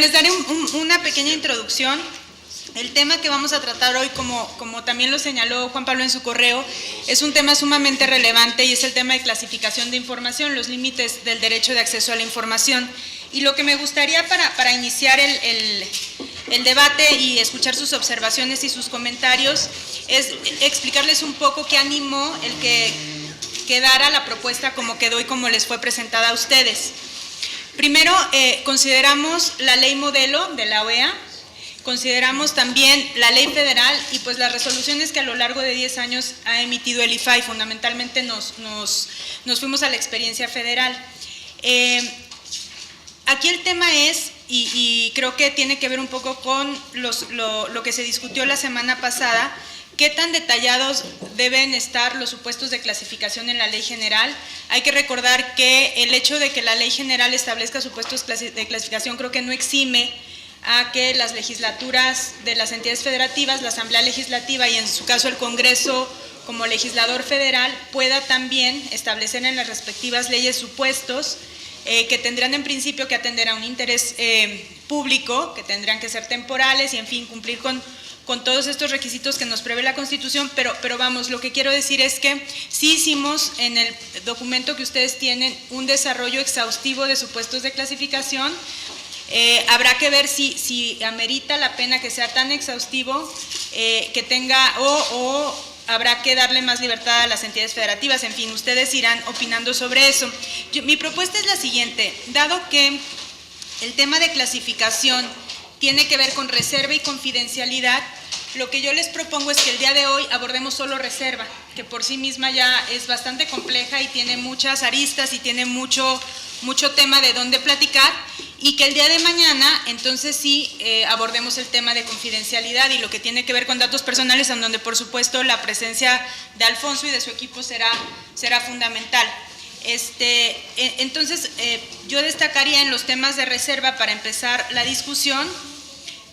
les daré una pequeña introducción. El tema que vamos a tratar hoy, como también lo señaló Juan Pablo en su correo, es un tema sumamente relevante y es el tema de clasificación de información, los límites del derecho de acceso a la información. Y lo que me gustaría para iniciar el debate y escuchar sus observaciones y sus comentarios es explicarles un poco qué animó el que quedara la propuesta como quedó y como les fue presentada a ustedes. Primero, consideramos la ley modelo de la OEA, consideramos también la ley federal y pues las resoluciones que a lo largo de 10 años ha emitido el IFAI. Fundamentalmente nos fuimos a la experiencia federal. Aquí el tema es, y creo que tiene que ver un poco con lo que se discutió la semana pasada, ¿qué tan detallados deben estar los supuestos de clasificación en la ley general? Hay que recordar que el hecho de que la ley general establezca supuestos de clasificación creo que no exime a que las legislaturas de las entidades federativas, la Asamblea Legislativa y en su caso el Congreso como legislador federal pueda también establecer en las respectivas leyes supuestos que tendrán en principio que atender a un interés público, que tendrán que ser temporales y en fin cumplir con todos estos requisitos que nos prevé la Constitución, pero vamos, lo que quiero decir es que sí hicimos en el documento que ustedes tienen un desarrollo exhaustivo de supuestos de clasificación. Habrá que ver si amerita la pena que sea tan exhaustivo, que tenga o habrá que darle más libertad a las entidades federativas. En fin, ustedes irán opinando sobre eso. Mi propuesta es la siguiente: dado que el tema de clasificación tiene que ver con reserva y confidencialidad, lo que yo les propongo es que el día de hoy abordemos solo reserva, que por sí misma ya es bastante compleja y tiene muchas aristas y tiene mucho tema de dónde platicar, y que el día de mañana entonces sí abordemos el tema de confidencialidad y lo que tiene que ver con datos personales, en donde por supuesto la presencia de Alfonso y de su equipo será fundamental. Entonces yo destacaría en los temas de reserva, para empezar la discusión,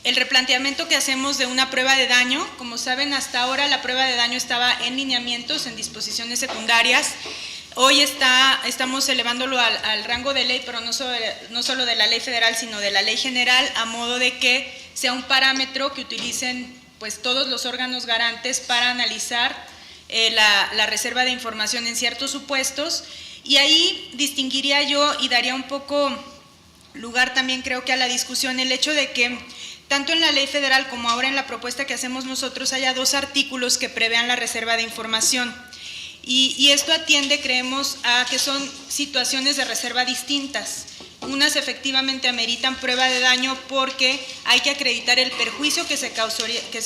el replanteamiento que hacemos de una prueba de daño. Como saben, hasta ahora la prueba de daño estaba en lineamientos, en disposiciones secundarias. Hoy estamos elevándolo al rango de ley, pero no solo de la ley federal, sino de la ley general, a modo de que sea un parámetro que utilicen pues todos los órganos garantes para analizar la reserva de información en ciertos supuestos. Y ahí distinguiría yo y daría un poco lugar también, creo que, a la discusión el hecho de que tanto en la ley federal como ahora en la propuesta que hacemos nosotros haya 2 artículos que prevean la reserva de información. Y esto atiende, creemos, a que son situaciones de reserva distintas. Unas efectivamente ameritan prueba de daño porque hay que acreditar el perjuicio que se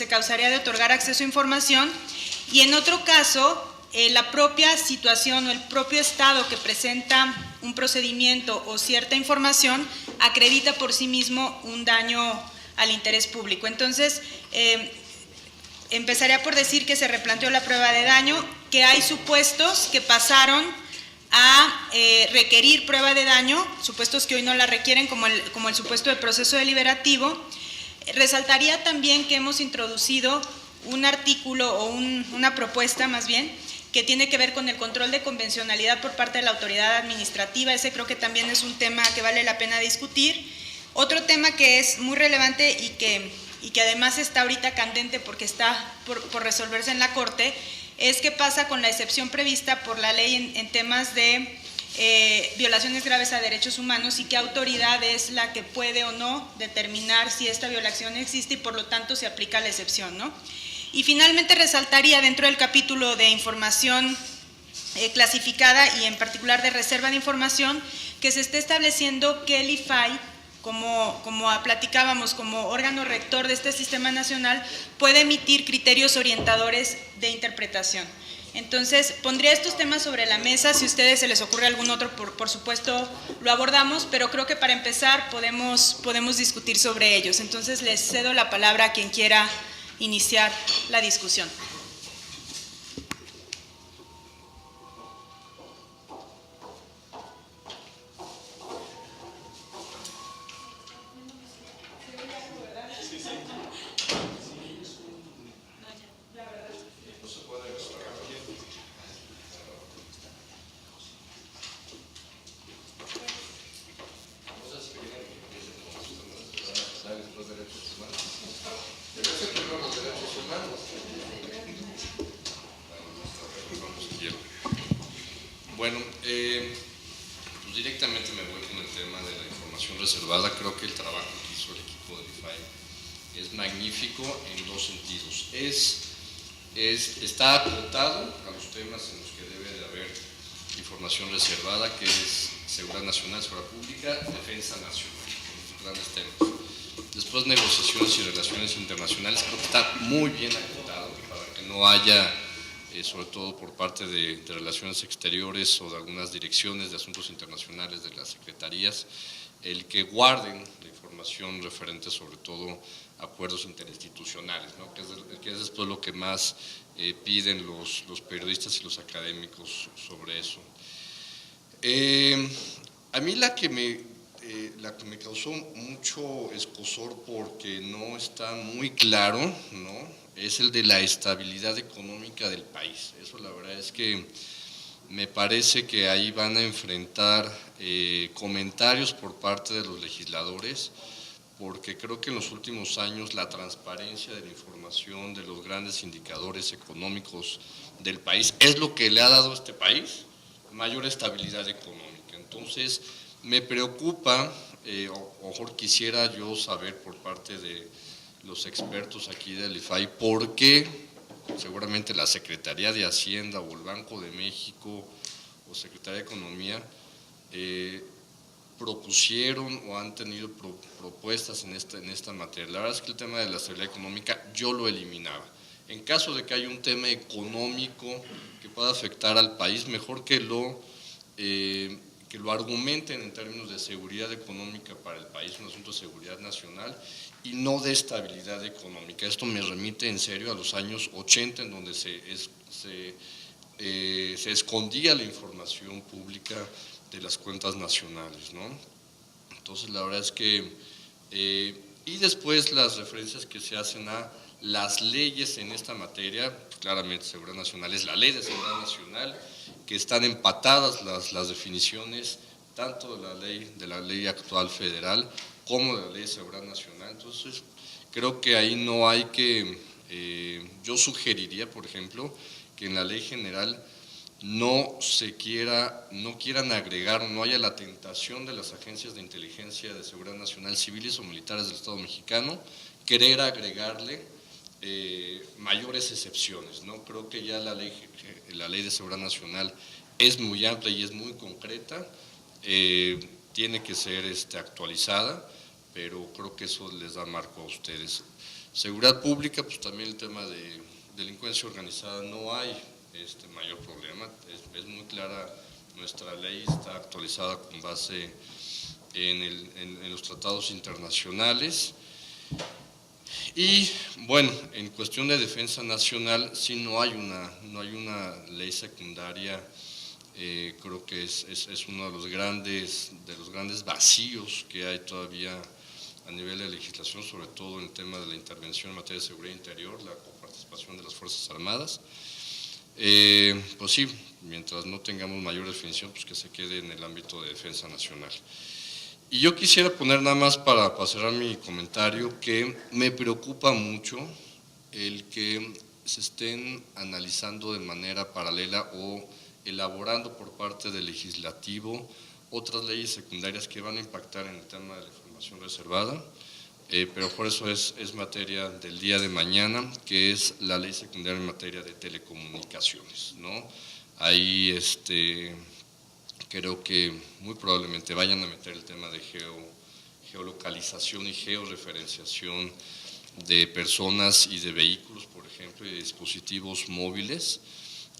causaría de otorgar acceso a información, y en otro caso, la propia situación o el propio estado que presenta un procedimiento o cierta información acredita por sí mismo un daño al interés público. Entonces, empezaría por decir que se replanteó la prueba de daño, que hay supuestos que pasaron a requerir prueba de daño, supuestos que hoy no la requieren, como el supuesto de proceso deliberativo. Resaltaría también que hemos introducido un artículo o una propuesta más bien, que tiene que ver con el control de convencionalidad por parte de la autoridad administrativa. Ese creo que también es un tema que vale la pena discutir. Otro tema que es muy relevante y que además está ahorita candente porque está por resolverse en la Corte, es qué pasa con la excepción prevista por la ley en temas de violaciones graves a derechos humanos, y qué autoridad es la que puede o no determinar si esta violación existe y por lo tanto se aplica la excepción, ¿no? Y finalmente resaltaría dentro del capítulo de información clasificada y en particular de reserva de información, que se esté estableciendo que el IFAI, como platicábamos, como órgano rector de este sistema nacional, puede emitir criterios orientadores de interpretación. Entonces, pondría estos temas sobre la mesa. Si a ustedes se les ocurre algún otro, por supuesto lo abordamos, pero creo que para empezar podemos discutir sobre ellos. Entonces, les cedo la palabra a quien quiera iniciar la discusión. Bueno, pues directamente me voy con el tema de la información reservada. Creo que el trabajo que hizo el equipo de IFAI es magnífico en dos sentidos. Está acotado a los temas en los que debe de haber información reservada, que es seguridad nacional, seguridad pública, defensa nacional, los grandes temas. Después, negociaciones y relaciones internacionales, creo que está muy bien acotado para que no haya, sobre todo por parte de relaciones exteriores o de algunas direcciones de asuntos internacionales de las secretarías, el que guarden la información referente sobre todo a acuerdos interinstitucionales, ¿no? que es después lo que más piden los periodistas y los académicos sobre eso. A mí la que me causó mucho escozor porque no está muy claro, ¿no?, es el de la estabilidad económica del país. Eso la verdad es que me parece que ahí van a enfrentar comentarios por parte de los legisladores, porque creo que en los últimos años la transparencia de la información de los grandes indicadores económicos del país es lo que le ha dado a este país mayor estabilidad económica. Entonces, me preocupa, o mejor quisiera yo saber por parte de los expertos aquí del IFAI, por qué seguramente la Secretaría de Hacienda o el Banco de México o Secretaría de Economía propusieron o han tenido propuestas en esta materia. La verdad es que el tema de la estabilidad económica yo lo eliminaba. En caso de que haya un tema económico que pueda afectar al país, mejor que lo argumenten en términos de seguridad económica para el país, un asunto de seguridad nacional y no de estabilidad económica. Esto me remite en serio a los años 80, en donde se escondía la información pública de las cuentas nacionales, ¿no? Entonces, la verdad es que… y después las referencias que se hacen a las leyes en esta materia, pues claramente seguridad nacional es la ley de seguridad nacional, que están empatadas las definiciones tanto de la ley actual federal como de la ley de seguridad nacional. Entonces, creo que ahí no hay que… yo sugeriría, por ejemplo, que en la ley general no quieran agregar, no haya la tentación de las agencias de inteligencia de seguridad nacional, civiles o militares del Estado mexicano, querer agregarle mayores excepciones, ¿no? Creo que ya la ley de seguridad nacional es muy amplia y es muy concreta, tiene que ser actualizada, pero creo que eso les da marco a ustedes. Seguridad pública, pues también el tema de delincuencia organizada, no hay mayor problema, es muy clara nuestra ley, está actualizada con base en los tratados internacionales. Y bueno, en cuestión de defensa nacional, sí no hay una ley secundaria, creo que es uno de los grandes vacíos que hay todavía a nivel de legislación, sobre todo en el tema de la intervención en materia de seguridad interior, la coparticipación de las Fuerzas Armadas. Pues sí, mientras no tengamos mayor definición, pues que se quede en el ámbito de defensa nacional. Y yo quisiera poner nada más para cerrar mi comentario que me preocupa mucho el que se estén analizando de manera paralela o elaborando por parte del legislativo otras leyes secundarias que van a impactar en el tema de la información reservada, pero por eso es materia del día de mañana, que es la ley secundaria en materia de telecomunicaciones, ¿no? Ahí creo que muy probablemente vayan a meter el tema de geolocalización y georreferenciación de personas y de vehículos, por ejemplo, y de dispositivos móviles.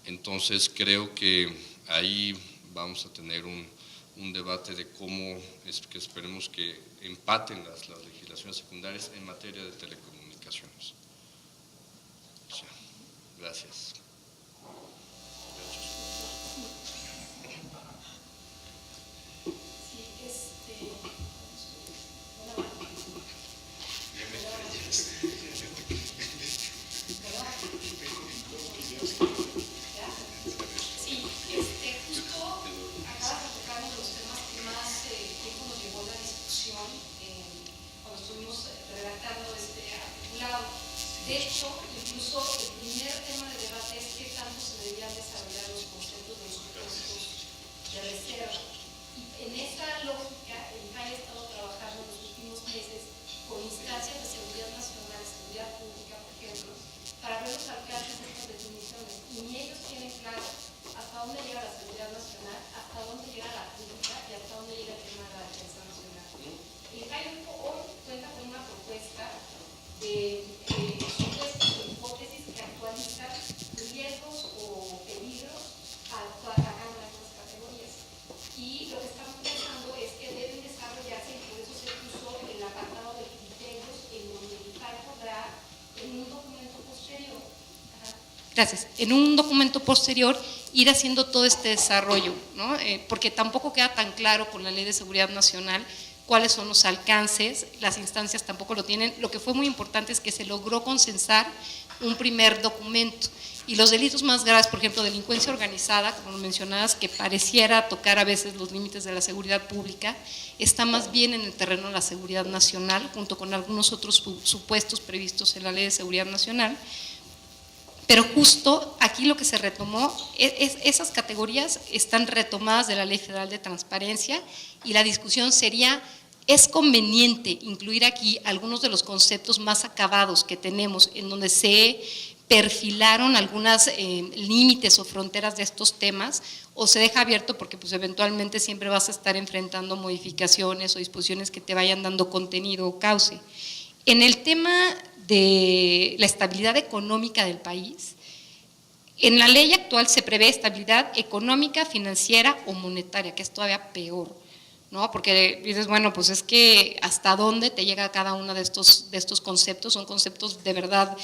Entonces creo que ahí vamos a tener un debate de cómo que esperemos que empaten las legislaciones secundarias en materia de telecomunicaciones. Sí, gracias. De hecho, incluso el primer tema de debate gracias, en un documento posterior ir haciendo todo este desarrollo, ¿no? Porque tampoco queda tan claro con la Ley de Seguridad Nacional cuáles son los alcances, las instancias tampoco lo tienen. Lo que fue muy importante es que se logró consensar un primer documento. Y los delitos más graves, por ejemplo, delincuencia organizada, como lo mencionabas, que pareciera tocar a veces los límites de la seguridad pública, está más bien en el terreno de la seguridad nacional, junto con algunos otros supuestos previstos en la Ley de Seguridad Nacional. Pero justo aquí lo que se retomó, esas categorías están retomadas de la Ley Federal de Transparencia, y la discusión sería, ¿es conveniente incluir aquí algunos de los conceptos más acabados que tenemos, en donde se perfilaron algunos límites o fronteras de estos temas, o se deja abierto porque pues eventualmente siempre vas a estar enfrentando modificaciones o disposiciones que te vayan dando contenido o cauce? En el tema de la estabilidad económica del país, en la ley actual se prevé estabilidad económica, financiera o monetaria, que es todavía peor, ¿no? Porque dices, bueno, pues es que hasta dónde te llega cada uno de estos conceptos. Son conceptos de verdad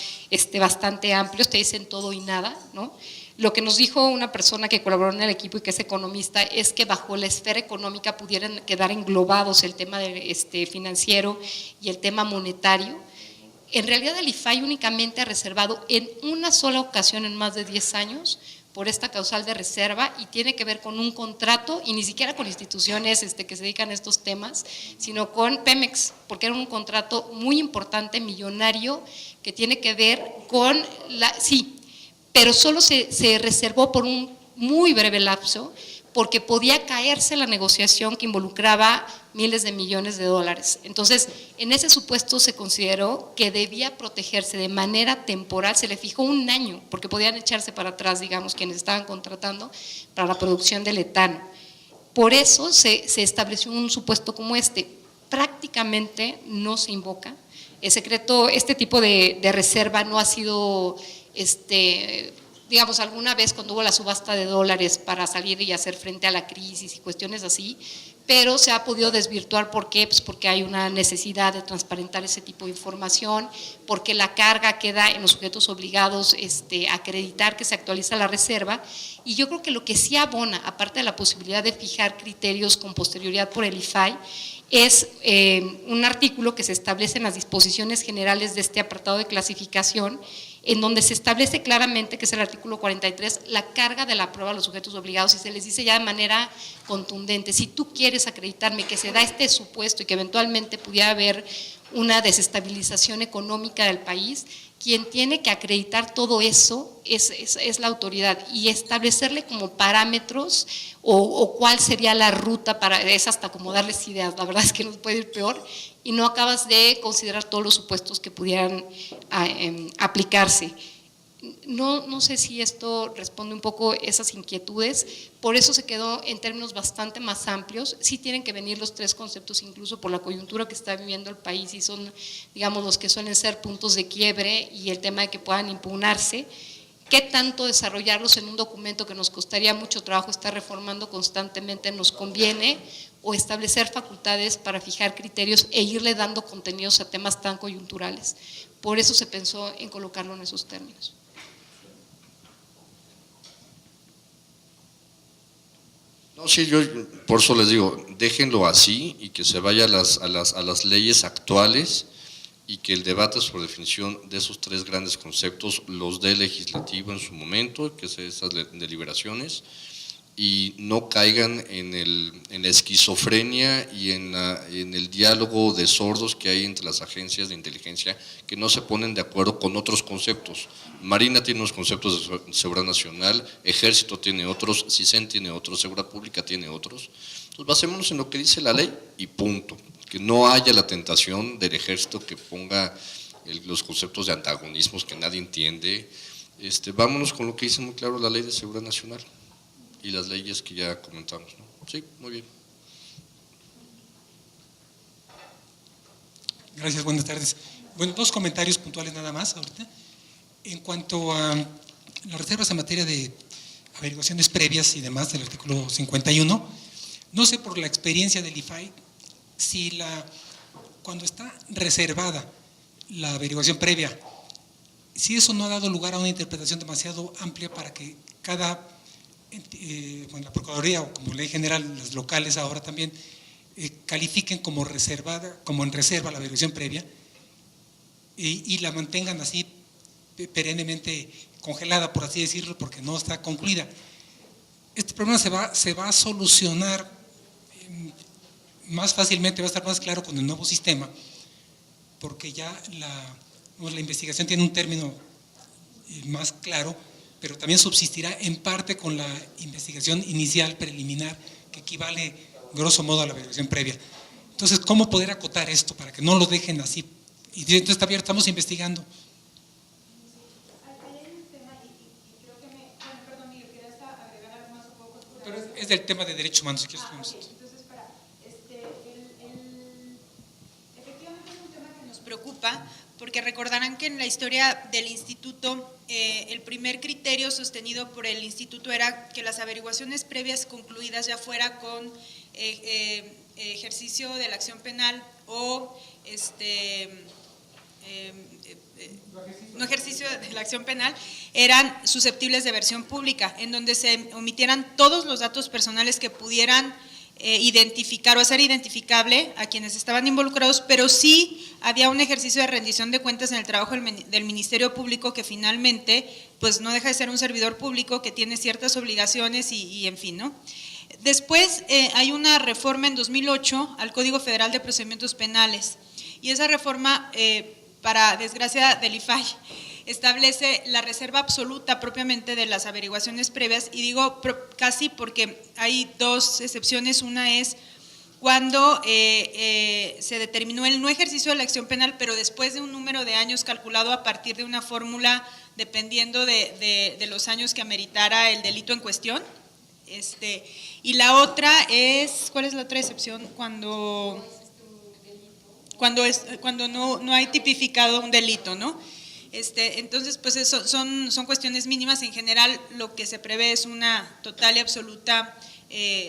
bastante amplios, te dicen todo y nada, ¿no? Lo que nos dijo una persona que colaboró en el equipo y que es economista es que bajo la esfera económica pudieran quedar englobados el tema financiero y el tema monetario. En realidad el IFAI únicamente ha reservado en una sola ocasión en más de 10 años por esta causal de reserva, y tiene que ver con un contrato, y ni siquiera con instituciones que se dedican a estos temas, sino con Pemex, porque era un contrato muy importante, millonario, que tiene que ver con sí, pero solo se reservó por un muy breve lapso, porque podía caerse la negociación que involucraba miles de millones de dólares. Entonces, en ese supuesto se consideró que debía protegerse de manera temporal, se le fijó un año, porque podían echarse para atrás, digamos, quienes estaban contratando para la producción del etano. Por eso se estableció un supuesto como prácticamente no se invoca. El secreto, este tipo de reserva no ha sido, digamos, alguna vez cuando hubo la subasta de dólares para salir y hacer frente a la crisis y cuestiones así, pero se ha podido desvirtuar. ¿Por qué? Pues porque hay una necesidad de transparentar ese tipo de información, porque la carga queda en los sujetos obligados a acreditar que se actualiza la reserva. Y yo creo que lo que sí abona, aparte de la posibilidad de fijar criterios con posterioridad por el IFAI, es un artículo que se establece en las disposiciones generales de este apartado de clasificación, en donde se establece claramente, que es el artículo 43, la carga de la prueba a los sujetos obligados, y se les dice ya de manera contundente: si tú quieres acreditarme que se da este supuesto y que eventualmente pudiera haber una desestabilización económica del país, quien tiene que acreditar todo eso es la autoridad, y establecerle como parámetros o cuál sería la ruta es hasta como darles ideas. La verdad es que nos puede ir peor y no acabas de considerar todos los supuestos que pudieran aplicarse. No sé si esto responde un poco esas inquietudes, por eso se quedó en términos bastante más amplios. Sí tienen que venir los tres conceptos, incluso por la coyuntura que está viviendo el país, y son, digamos, los que suelen ser puntos de quiebre, y el tema de que puedan impugnarse. ¿Qué tanto desarrollarlos en un documento que nos costaría mucho trabajo estar reformando constantemente nos conviene, o establecer facultades para fijar criterios e irle dando contenidos a temas tan coyunturales? Por eso se pensó en colocarlo en esos términos. No, sí, yo por eso les digo, déjenlo así y que se vaya a las leyes actuales, y que el debate sobre definición de esos tres grandes conceptos los dé legislativo en su momento, que es esas deliberaciones, y no caigan en la esquizofrenia y en el diálogo de sordos que hay entre las agencias de inteligencia, que no se ponen de acuerdo con otros conceptos. Marina tiene unos conceptos de seguridad nacional, Ejército tiene otros, CISEN tiene otros, Seguridad Pública tiene otros. Entonces basémonos en lo que dice la ley y punto. Que no haya la tentación del Ejército que ponga los conceptos de antagonismos que nadie entiende. Vámonos con lo que dice muy claro la Ley de Seguridad Nacional y las leyes que ya comentamos, ¿no? Sí, muy bien. Gracias, buenas tardes. Bueno, dos comentarios puntuales nada más ahorita. En cuanto a las reservas en materia de averiguaciones previas y demás del artículo 51, no sé por la experiencia del IFAI si cuando está reservada la averiguación previa si eso no ha dado lugar a una interpretación demasiado amplia para que cada, bueno, la Procuraduría o como ley general, las locales ahora también, califiquen como reservada, como en reserva la averiguación previa y la mantengan así perennemente congelada, por así decirlo, porque no está concluida. Este problema se va a solucionar más fácilmente, va a estar más claro con el nuevo sistema, porque ya la investigación tiene un término más claro, pero también subsistirá en parte con la investigación inicial preliminar, que equivale grosso modo a la averiguación previa. Entonces, ¿cómo poder acotar esto para que no lo dejen así? Y entonces está abierto, estamos investigando. Pero es del tema de derechos humanos. Si quieres, efectivamente es un tema que nos preocupa, porque recordarán que en la historia del instituto, el primer criterio sostenido por el instituto era que las averiguaciones previas concluidas, ya fuera con ejercicio de la acción penal o no ejercicio de la acción penal, eran susceptibles de versión pública, en donde se omitieran todos los datos personales que pudieran identificar o hacer identificable a quienes estaban involucrados, pero sí había un ejercicio de rendición de cuentas en el trabajo del Ministerio Público, que finalmente pues no deja de ser un servidor público que tiene ciertas obligaciones y en fin, ¿no? Después hay una reforma en 2008 al Código Federal de Procedimientos Penales, y esa reforma, para desgracia del IFAI, establece la reserva absoluta propiamente de las averiguaciones previas, y digo casi porque hay dos excepciones. Una es cuando se determinó el no ejercicio de la acción penal, pero después de un número de años calculado a partir de una fórmula dependiendo de los años que ameritara el delito en cuestión. Y la otra es, ¿cuál es la otra excepción? Cuando no hay tipificado un delito, ¿no? Entonces, pues eso son cuestiones mínimas. En general, lo que se prevé es una total y absoluta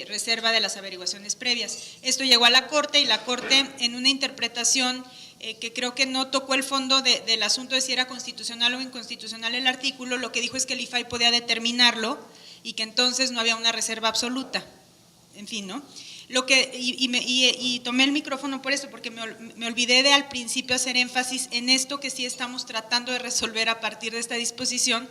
reserva de las averiguaciones previas. Esto llegó a la Corte, y la Corte, en una interpretación que creo que no tocó el fondo del asunto de si era constitucional o inconstitucional el artículo, lo que dijo es que el IFAI podía determinarlo y que entonces no había una reserva absoluta. En fin, ¿no? Y tomé el micrófono por esto, porque me olvidé de al principio hacer énfasis en esto que sí estamos tratando de resolver a partir de esta disposición,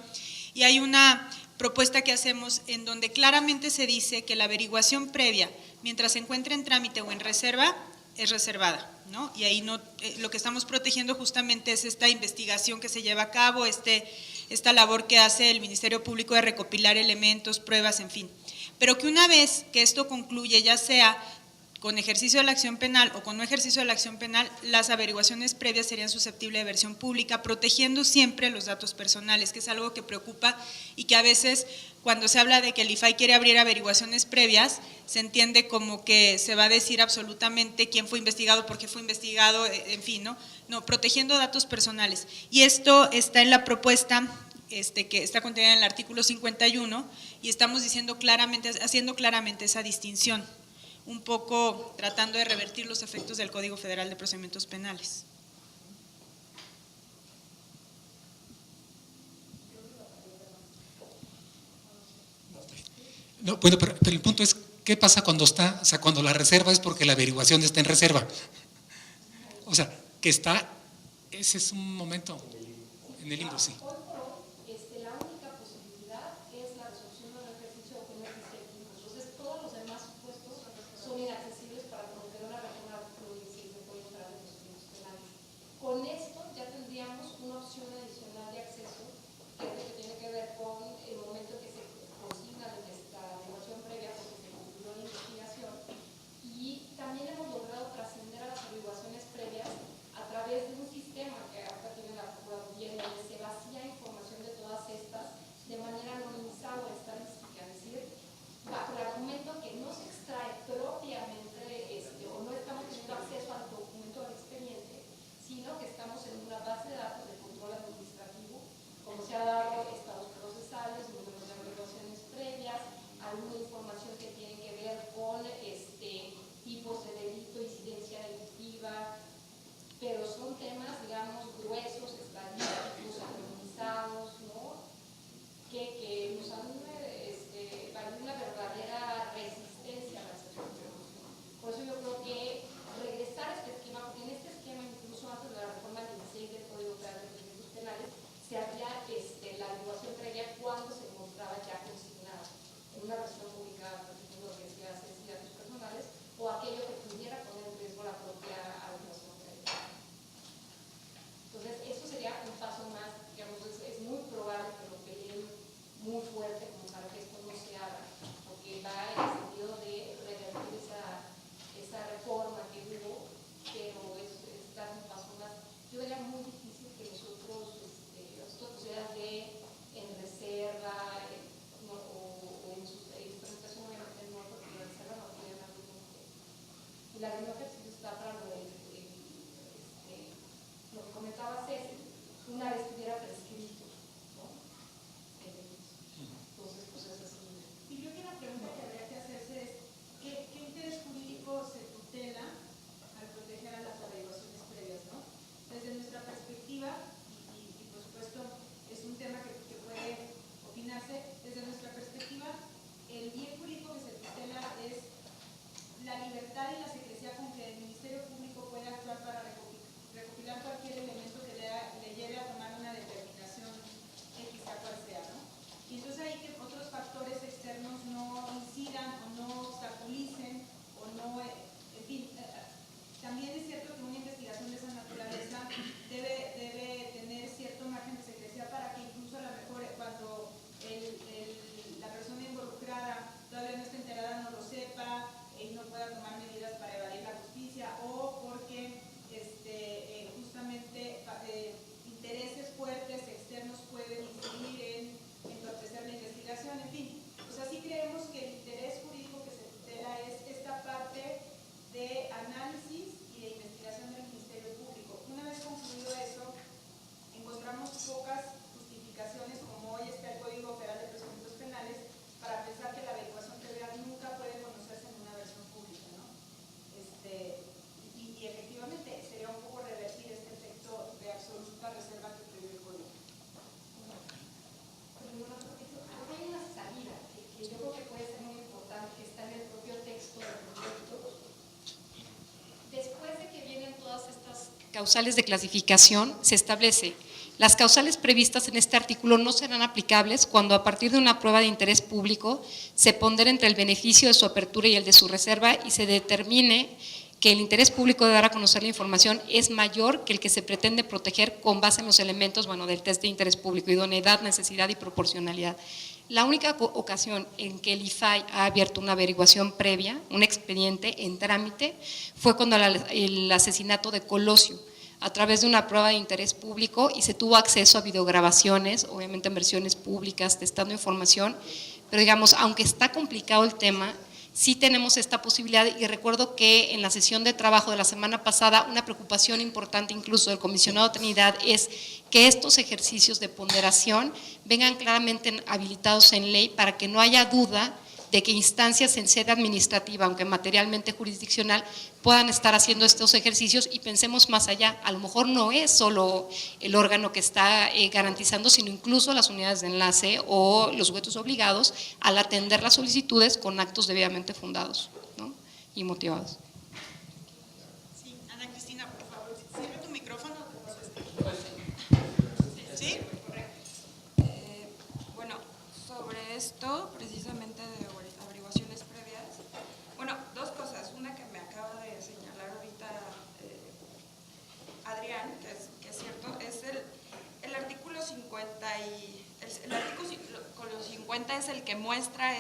y hay una propuesta que hacemos en donde claramente se dice que la averiguación previa, mientras se encuentre en trámite o en reserva, es reservada, ¿no? Y ahí no, lo que estamos protegiendo justamente es esta investigación que se lleva a cabo, esta labor que hace el Ministerio Público de recopilar elementos, pruebas, en fin. Pero que una vez que esto concluye, ya sea con ejercicio de la acción penal o con no ejercicio de la acción penal, las averiguaciones previas serían susceptibles de versión pública, protegiendo siempre los datos personales, que es algo que preocupa, y que a veces cuando se habla de que el IFAI quiere abrir averiguaciones previas, se entiende como que se va a decir absolutamente quién fue investigado, por qué fue investigado, en fin, ¿no? No, protegiendo datos personales. Y esto está en la propuesta que está contenida en el artículo 51, y estamos diciendo claramente, haciendo claramente esa distinción, un poco tratando de revertir los efectos del Código Federal de Procedimientos Penales. No, bueno, pero el punto es, ¿qué pasa cuando está, o sea, cuando la reserva es porque la averiguación está en reserva? O sea, que está, ese es un momento en el limbo, sí. La única posibilidad es la resolución del ejercicio o que no existe el tiempo. Entonces, todos los demás supuestos son inaccesibles para proceder a una reforma del artículo 16 del Código Federal de Procedimientos Penales. Con esto ya tendríamos una opción adicional de acceso, que es lo que tiene que ver con el momento en que se consigna la evaluación previa, porque se concluyó la investigación, y también hemos logrado trascender a las averiguaciones previas a través de un sistema que ahora tiene la Procuraduría, donde se vacía información y la del ejercicio está para lo que comentabas es una vez estuviera prescrito, ¿no? Entonces, pues es así. Y creo que la pregunta que habría que hacerse es, ¿qué interés jurídico se tutela al proteger a las averiguaciones previas, ¿no? Desde nuestra perspectiva, y por supuesto es un tema que puede opinarse, desde nuestra perspectiva, el bien jurídico que se tutela es la libertad y la secrecía con que el Ministerio Público puede actuar para recopilar cualquier elemento que le lleve a tomar una determinación X, sea cual sea, ¿no? Y entonces ahí que otros factores externos no incidan o no obstaculicen o no, en fin, también es cierto que una investigación de esa naturaleza debe tener cierto margen de secrecía para que incluso a lo mejor cuando la persona involucrada todavía no esté enterada no lo sepa y no pueda tomar medidas para evadir la justicia o porque justamente intereses fuertes externos pueden incidir en entorpecer la investigación, en fin. O sea, sí creemos que el interés jurídico que se tutela es esta parte de análisis y de investigación del Ministerio Público. Una vez concluido eso, encontramos pocas justificaciones, como hoy está el Código Federal de Procedimientos Penales, para pensar que la averiguación previa nunca puede conocerse en una versión pública, ¿no? Y efectivamente sería un poco revertir este efecto de absoluta reserva que prevé el Código. Hay una salida que yo creo que puede ser muy importante, que está en el propio texto del proyecto. Después de que vienen todas estas causales de clasificación, se establece: las causales previstas en este artículo no serán aplicables cuando a partir de una prueba de interés público se pondere entre el beneficio de su apertura y el de su reserva y se determine que el interés público de dar a conocer la información es mayor que el que se pretende proteger con base en los elementos, del test de interés público: idoneidad, necesidad y proporcionalidad. La única ocasión en que el IFAI ha abierto una averiguación previa, un expediente en trámite, fue cuando el asesinato de Colosio, a través de una prueba de interés público, y se tuvo acceso a videograbaciones, obviamente en versiones públicas, testando información, pero digamos, aunque está complicado el tema, sí tenemos esta posibilidad. Y recuerdo que en la sesión de trabajo de la semana pasada, una preocupación importante incluso del comisionado Trinidad es que estos ejercicios de ponderación vengan claramente habilitados en ley para que no haya duda de que instancias en sede administrativa, aunque materialmente jurisdiccional, puedan estar haciendo estos ejercicios. Y pensemos más allá, a lo mejor no es solo el órgano que está garantizando, sino incluso las unidades de enlace o los sujetos obligados al atender las solicitudes con actos debidamente fundados, ¿no? Y motivados. Sí, Ana Cristina, por favor, sirve tu micrófono. ¿Sí? Bueno, sobre esto, precisamente de averiguaciones previas, bueno, dos cosas. Una que me acaba de señalar ahorita Adrián, que es cierto, es el artículo 50 el artículo 50 es el que muestra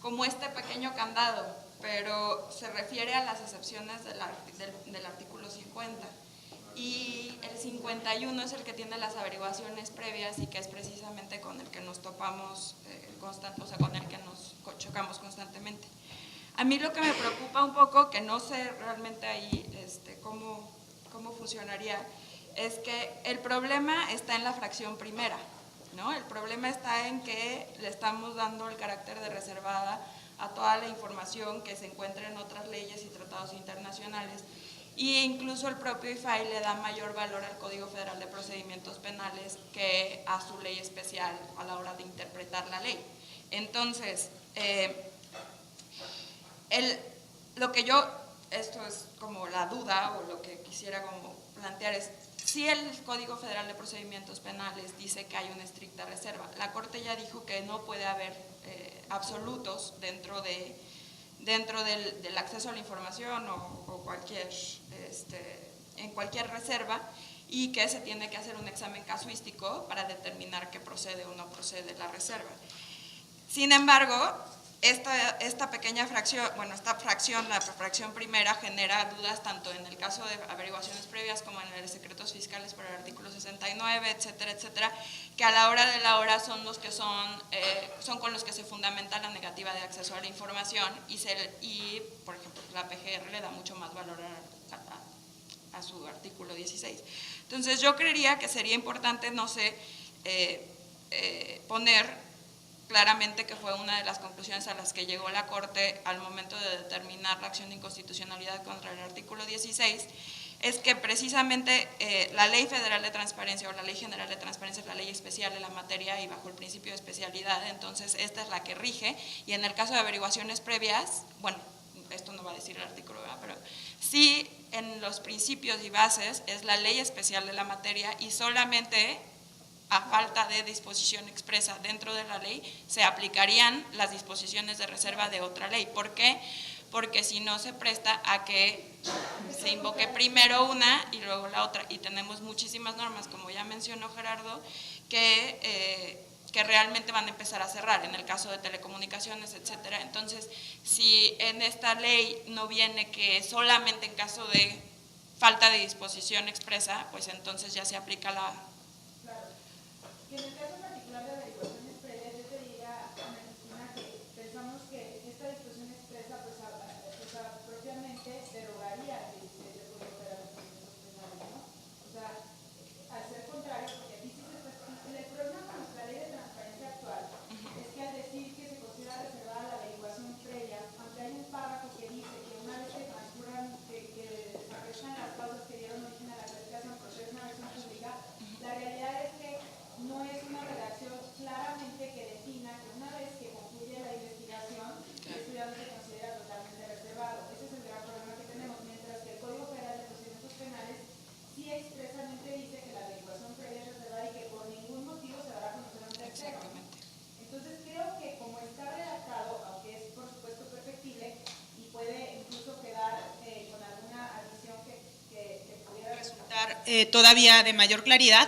como este pequeño candado, pero se refiere a las excepciones del artículo 50. Y el 51 es el que tiene las averiguaciones previas y que es precisamente con el que nos topamos, con el que nos chocamos constantemente. A mí lo que me preocupa un poco, que no sé realmente ahí cómo funcionaría, es que el problema está en la fracción primera, ¿no? El problema está en que le estamos dando el carácter de reservada a toda la información que se encuentra en otras leyes y tratados internacionales. Y incluso el propio IFAI le da mayor valor al Código Federal de Procedimientos Penales que a su ley especial a la hora de interpretar la ley. Entonces, esto es como la duda o lo que quisiera como plantear es, si el Código Federal de Procedimientos Penales dice que hay una estricta reserva, la Corte ya dijo que no puede haber absolutos dentro del acceso a la información o en cualquier reserva, y que se tiene que hacer un examen casuístico para determinar que procede o no procede la reserva. Sin embargo, esta pequeña fracción, bueno, esta fracción, la fracción primera, genera dudas tanto en el caso de averiguaciones previas como en los secretos fiscales por el artículo 69, etcétera, etcétera, que a la hora de la hora son los que son con los que se fundamenta la negativa de acceso a la información y por ejemplo, la PGR le da mucho más valor a su artículo 16. Entonces, yo creería que sería importante, no sé, poner claramente que fue una de las conclusiones a las que llegó la Corte al momento de determinar la acción de inconstitucionalidad contra el artículo 16, es que precisamente la Ley Federal de Transparencia o la Ley General de Transparencia es la ley especial de la materia y bajo el principio de especialidad, entonces esta es la que rige, y en el caso de averiguaciones previas, bueno, esto no va a decir el artículo, ¿verdad? Pero sí, en los principios y bases es la ley especial de la materia y solamente a falta de disposición expresa dentro de la ley, se aplicarían las disposiciones de reserva de otra ley. ¿Por qué? Porque si no se presta a que se invoque primero una y luego la otra. Y tenemos muchísimas normas, como ya mencionó Gerardo, que realmente van a empezar a cerrar, en el caso de telecomunicaciones, etcétera. Entonces, si en esta ley no viene que solamente en caso de falta de disposición expresa, pues entonces ya se aplica la… Y en el caso particular de averiguaciones previas, yo te diría, Ana Cristina, que pensamos que esta disposición expresa, pues propiamente derogaría el 16 del Código Federal de Procedimientos Penales, ¿no? O sea, al ser contrario, porque aquí sí se está… El problema con nuestra ley de transparencia actual es que al decir que se considera reservada la averiguación previa, aunque hay un párrafo que dice que una vez que transcurran, que desaparezcan las causas que dieron origen a la clasificación, procede una versión pública, la realidad es que no es una redacción claramente que defina que una vez que concluye la investigación, esto ya no se considera totalmente reservado. Ese es el gran problema que tenemos, mientras que el Código Federal de Procedimientos Penales sí expresamente dice que la averiguación previa es reservada y que por ningún motivo se dará a conocer a un tercero. Entonces creo que como está redactado, aunque es por supuesto perfectible y puede incluso quedar con alguna adición que pudiera resultar todavía de mayor claridad,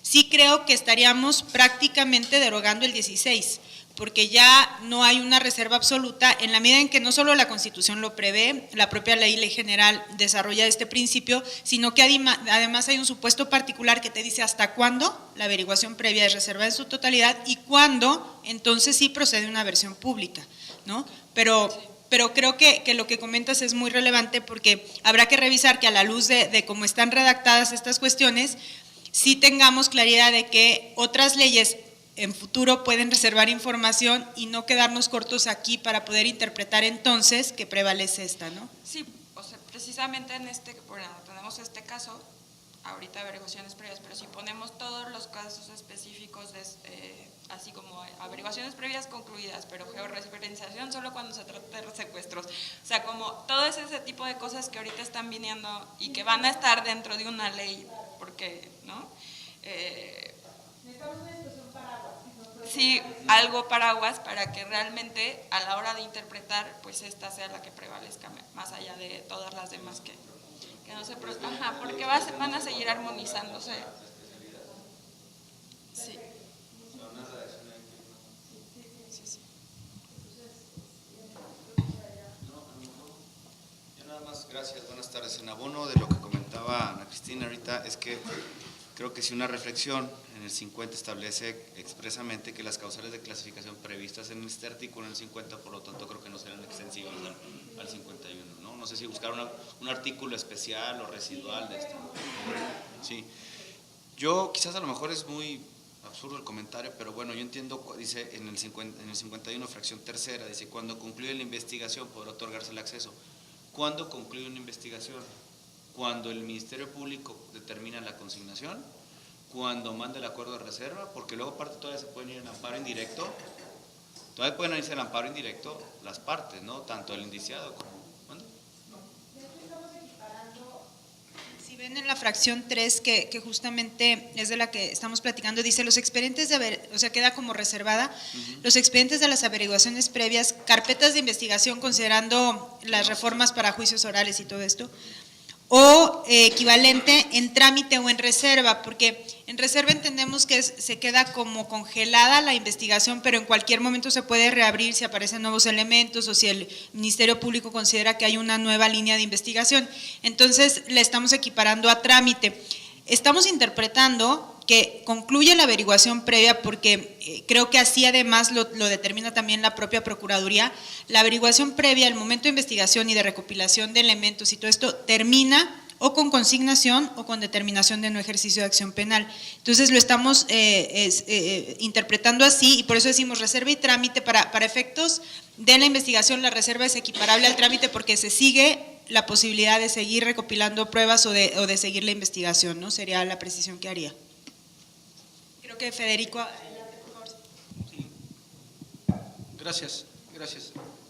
sí creo que estaríamos prácticamente derogando el 16, porque ya no hay una reserva absoluta en la medida en que no solo la Constitución lo prevé, la propia ley general desarrolla este principio, sino que además hay un supuesto particular que te dice hasta cuándo la averiguación previa es reservada en su totalidad y cuándo entonces sí procede una versión pública, ¿no? Pero creo que lo que comentas es muy relevante porque habrá que revisar que a la luz de cómo están redactadas estas cuestiones, sí tengamos claridad de que otras leyes en futuro pueden reservar información y no quedarnos cortos aquí para poder interpretar entonces que prevalece esta, ¿no? Sí, o sea, precisamente en bueno, tenemos este caso, ahorita averiguaciones previas, pero si ponemos todos los casos específicos, así como averiguaciones previas concluidas, pero georreferenciación solo cuando se trata de secuestros, o sea, como todo ese tipo de cosas que ahorita están viniendo y que van a estar dentro de una ley, porque, ¿no? necesitamos una discusión paraguas. Sí, algo paraguas para que realmente a la hora de interpretar, pues esta sea la que prevalezca más allá de todas las demás que no se… Ajá, porque van a seguir armonizándose. Sí. Yo nada más, gracias, buenas tardes. En abono de lo que comentaba Ana Cristina ahorita, es que creo que si una reflexión en el 50 establece expresamente que las causales de clasificación previstas en este artículo, en el 50, por lo tanto creo que no serán extensivas al 51, ¿no? No sé si buscar un artículo especial o residual de esto. Sí. Yo, quizás a lo mejor es muy absurdo el comentario, pero bueno, yo entiendo, dice en el 51, fracción tercera, dice, cuando concluye la investigación podrá otorgarse el acceso. ¿Cuándo concluye una investigación? Cuando el Ministerio Público determina la consignación, cuando manda el acuerdo de reserva, porque luego aparte todavía se pueden ir en amparo indirecto, todavía pueden irse en amparo indirecto las partes, ¿no? Tanto el indiciado como… ¿cuándo? Si ven en la fracción 3, que justamente es de la que estamos platicando, dice los expedientes o sea, queda como reservada, los expedientes de las averiguaciones previas, carpetas de investigación considerando las reformas para juicios orales y todo esto, o equivalente en trámite o en reserva, porque En reserva entendemos que se queda como congelada la investigación, pero en cualquier momento se puede reabrir si aparecen nuevos elementos o si el Ministerio Público considera que hay una nueva línea de investigación. Entonces, la estamos equiparando a trámite. Estamos interpretando que concluye la averiguación previa porque creo que así además lo determina también la propia Procuraduría. La averiguación previa, el momento de investigación y de recopilación de elementos y todo esto termina o con consignación o con determinación de no ejercicio de acción penal. Entonces lo estamos interpretando así y por eso decimos reserva y trámite. Para efectos de la investigación, la reserva es equiparable al trámite porque se sigue la posibilidad de seguir recopilando pruebas o de seguir la investigación, ¿no? Sería la precisión que haría. Creo que Federico, adelante, por favor. Sí. Gracias.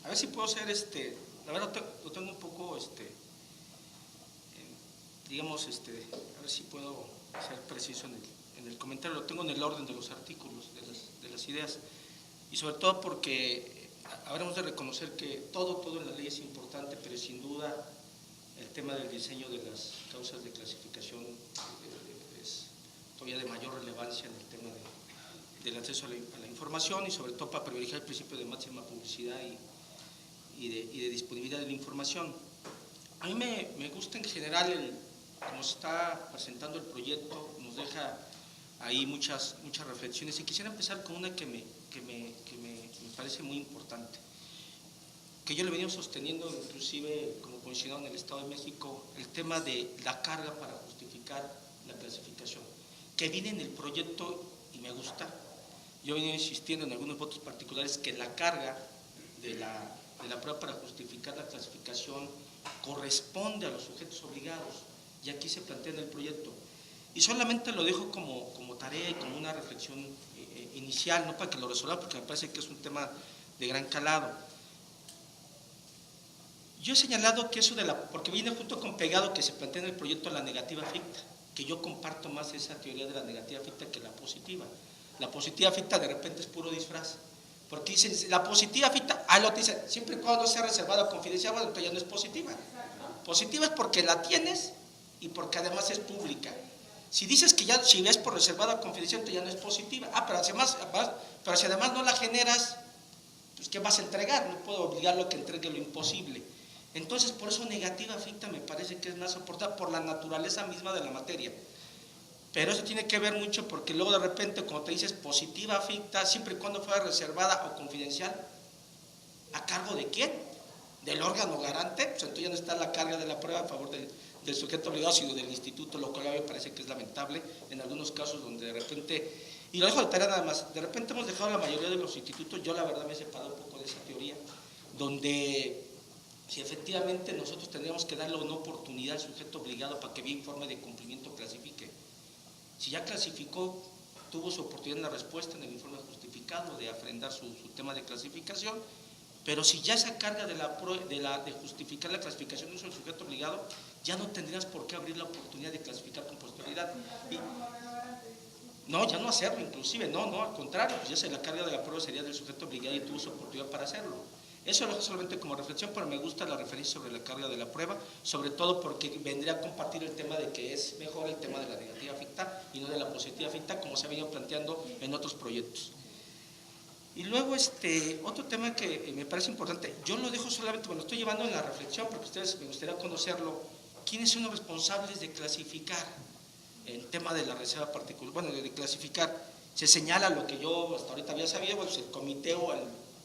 A ver si puedo ser, la verdad lo tengo un poco, digamos, a ver si puedo ser preciso en el comentario, lo tengo en el orden de los artículos, de las ideas, y sobre todo porque habremos de reconocer que todo en la ley es importante, pero sin duda el tema del diseño de las causas de clasificación es todavía de mayor relevancia en el tema del acceso a la información y sobre todo para privilegiar el principio de máxima publicidad y de disponibilidad de la información. A mí me gusta en general como se está presentando el proyecto, nos deja ahí muchas reflexiones y quisiera empezar con una que me parece muy importante, que yo le he venido sosteniendo inclusive como comisionado en el Estado de México, el tema de la carga para justificar la clasificación, que viene en el proyecto y me gusta. Yo he venido insistiendo en algunos votos particulares que la carga de la prueba para justificar la clasificación corresponde a los sujetos obligados, y aquí se plantea en el proyecto. Y solamente lo dejo como tarea y como una reflexión inicial, no para que lo resuelva, porque me parece que es un tema de gran calado. Yo he señalado que eso porque viene junto con pegado que se plantea en el proyecto la negativa ficta, que yo comparto más esa teoría de la negativa ficta que la positiva. La positiva ficta de repente es puro disfraz, porque dicen, la positiva ficta, lo dicen, siempre y cuando no sea reservada o confidencial, bueno, entonces ya no es positiva. Positiva es porque la tienes y porque además es pública. Si dices que ya, si ves por reservada o confidencial, entonces ya no es positiva. Pero si además no la generas, pues ¿qué vas a entregar? No puedo obligarlo a que entregue lo imposible. Entonces, por eso negativa ficta me parece que es más soportada por la naturaleza misma de la materia. Pero eso tiene que ver mucho porque luego de repente cuando te dices positiva ficta, siempre y cuando fuera reservada o confidencial, ¿a cargo de quién? ¿Del órgano garante? Pues entonces ya no está la carga de la prueba a favor del sujeto obligado, sino del instituto, lo cual a mí me parece que es lamentable en algunos casos donde de repente, y lo dejo de tarea nada más, de repente hemos dejado la mayoría de los institutos, yo la verdad me he separado un poco de esa teoría, donde si efectivamente nosotros tendríamos que darle una oportunidad al sujeto obligado para que vía informe de cumplimiento clasifique. Si ya clasificó, tuvo su oportunidad en la respuesta en el informe justificado de afrendar su tema de clasificación, pero si ya esa carga de justificar la clasificación no es el sujeto obligado, ya no tendrías por qué abrir la oportunidad de clasificar con posterioridad. No, ya no hacerlo inclusive, no, al contrario, pues ya la carga de la prueba sería del sujeto obligado y tuvo su oportunidad para hacerlo. Eso lo dejo solamente como reflexión, pero me gusta la referencia sobre la carga de la prueba, sobre todo porque vendría a compartir el tema de que es mejor el tema de la negativa ficta y no de la positiva ficta, como se ha venido planteando en otros proyectos. Y luego otro tema que me parece importante, yo lo dejo solamente, lo estoy llevando en la reflexión, porque ustedes me gustaría conocerlo, ¿quiénes son los responsables de clasificar el tema de la reserva particular? Bueno, de clasificar, se señala lo que yo hasta ahorita había sabido, pues el comité o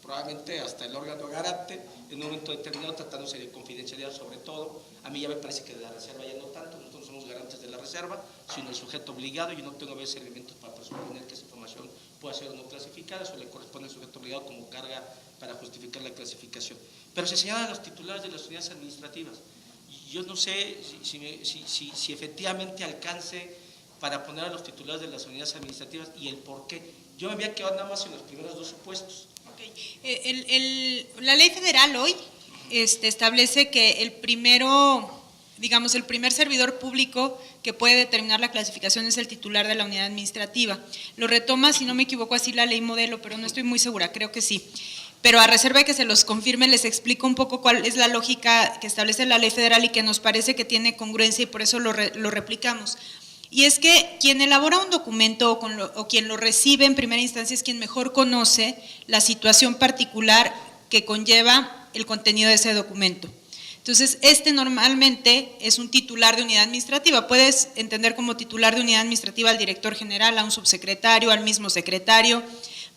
probablemente hasta el órgano garante, en un momento determinado tratándose de confidencialidad sobre todo. A mí ya me parece que de la reserva ya no tanto, nosotros no somos garantes de la reserva, sino el sujeto obligado, yo no tengo a veces elementos para presuponer que esa información pueda ser o no clasificada, eso le corresponde al sujeto obligado como carga para justificar la clasificación. Pero se señalan los titulares de las unidades administrativas. Yo no sé si efectivamente alcance para poner a los titulares de las unidades administrativas y el por qué. Yo me había quedado nada más en los primeros dos supuestos. Okay. La ley federal hoy establece que el primer servidor público que puede determinar la clasificación es el titular de la unidad administrativa. Lo retoma, si no me equivoco, así la ley modelo, pero no estoy muy segura, creo que sí. Pero a reserva de que se los confirme, les explico un poco cuál es la lógica que establece la ley federal y que nos parece que tiene congruencia y por eso lo replicamos. y es que quien elabora un documento o quien lo recibe en primera instancia es quien mejor conoce la situación particular que conlleva el contenido de ese documento. Entonces, normalmente es un titular de unidad administrativa. Puedes entender como titular de unidad administrativa al director general, a un subsecretario, al mismo secretario,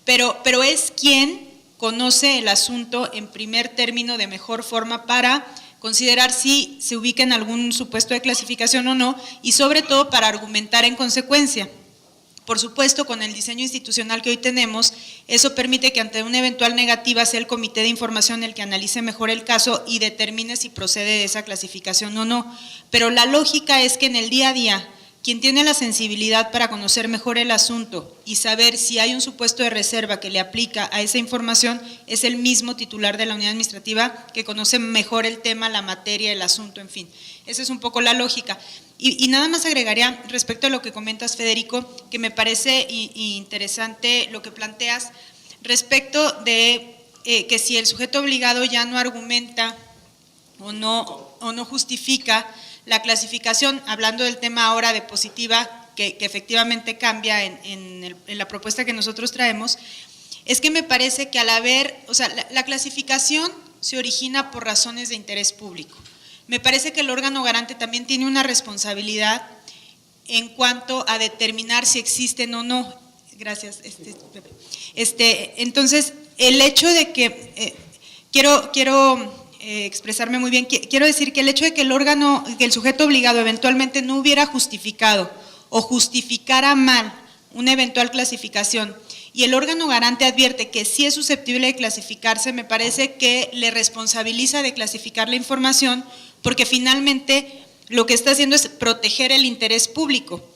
pero es quien conoce el asunto en primer término de mejor forma para considerar si se ubica en algún supuesto de clasificación o no, y sobre todo para argumentar en consecuencia. Por supuesto, con el diseño institucional que hoy tenemos, eso permite que ante una eventual negativa sea el comité de información el que analice mejor el caso y determine si procede de esa clasificación o no. Pero la lógica es que en el día a día, quien tiene la sensibilidad para conocer mejor el asunto y saber si hay un supuesto de reserva que le aplica a esa información es el mismo titular de la unidad administrativa que conoce mejor el tema, la materia, el asunto, en fin. Esa es un poco la lógica. Y nada más agregaría respecto a lo que comentas, Federico, que me parece interesante lo que planteas respecto de que si el sujeto obligado ya no argumenta o no justifica la clasificación, hablando del tema ahora de positiva, que efectivamente cambia en la propuesta que nosotros traemos, es que me parece que al haber, o sea, la clasificación se origina por razones de interés público. Me parece que el órgano garante también tiene una responsabilidad en cuanto a determinar si existen o no. Gracias, Pepe. Entonces, el hecho de que, quiero expresarme muy bien, quiero decir que el hecho de que el sujeto obligado eventualmente no hubiera justificado o justificara mal una eventual clasificación y el órgano garante advierte que sí es susceptible de clasificarse, me parece que le responsabiliza de clasificar la información, porque finalmente lo que está haciendo es proteger el interés público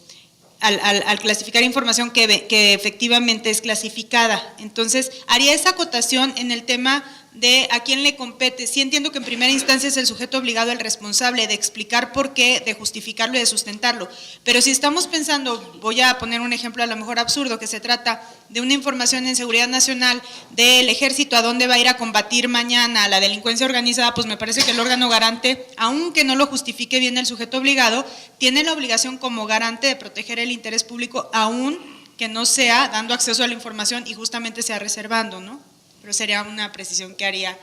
al clasificar información que efectivamente es clasificada. Entonces, haría esa acotación en el tema de a quién le compete. Sí entiendo que en primera instancia es el sujeto obligado el responsable de explicar por qué, de justificarlo y de sustentarlo, pero si estamos pensando, voy a poner un ejemplo a lo mejor absurdo, que se trata de una información en seguridad nacional del ejército a dónde va a ir a combatir mañana la delincuencia organizada, pues me parece que el órgano garante, aunque no lo justifique bien el sujeto obligado, tiene la obligación como garante de proteger el interés público, aún que no sea dando acceso a la información y justamente sea reservando, ¿no? Pero sería una precisión que haría,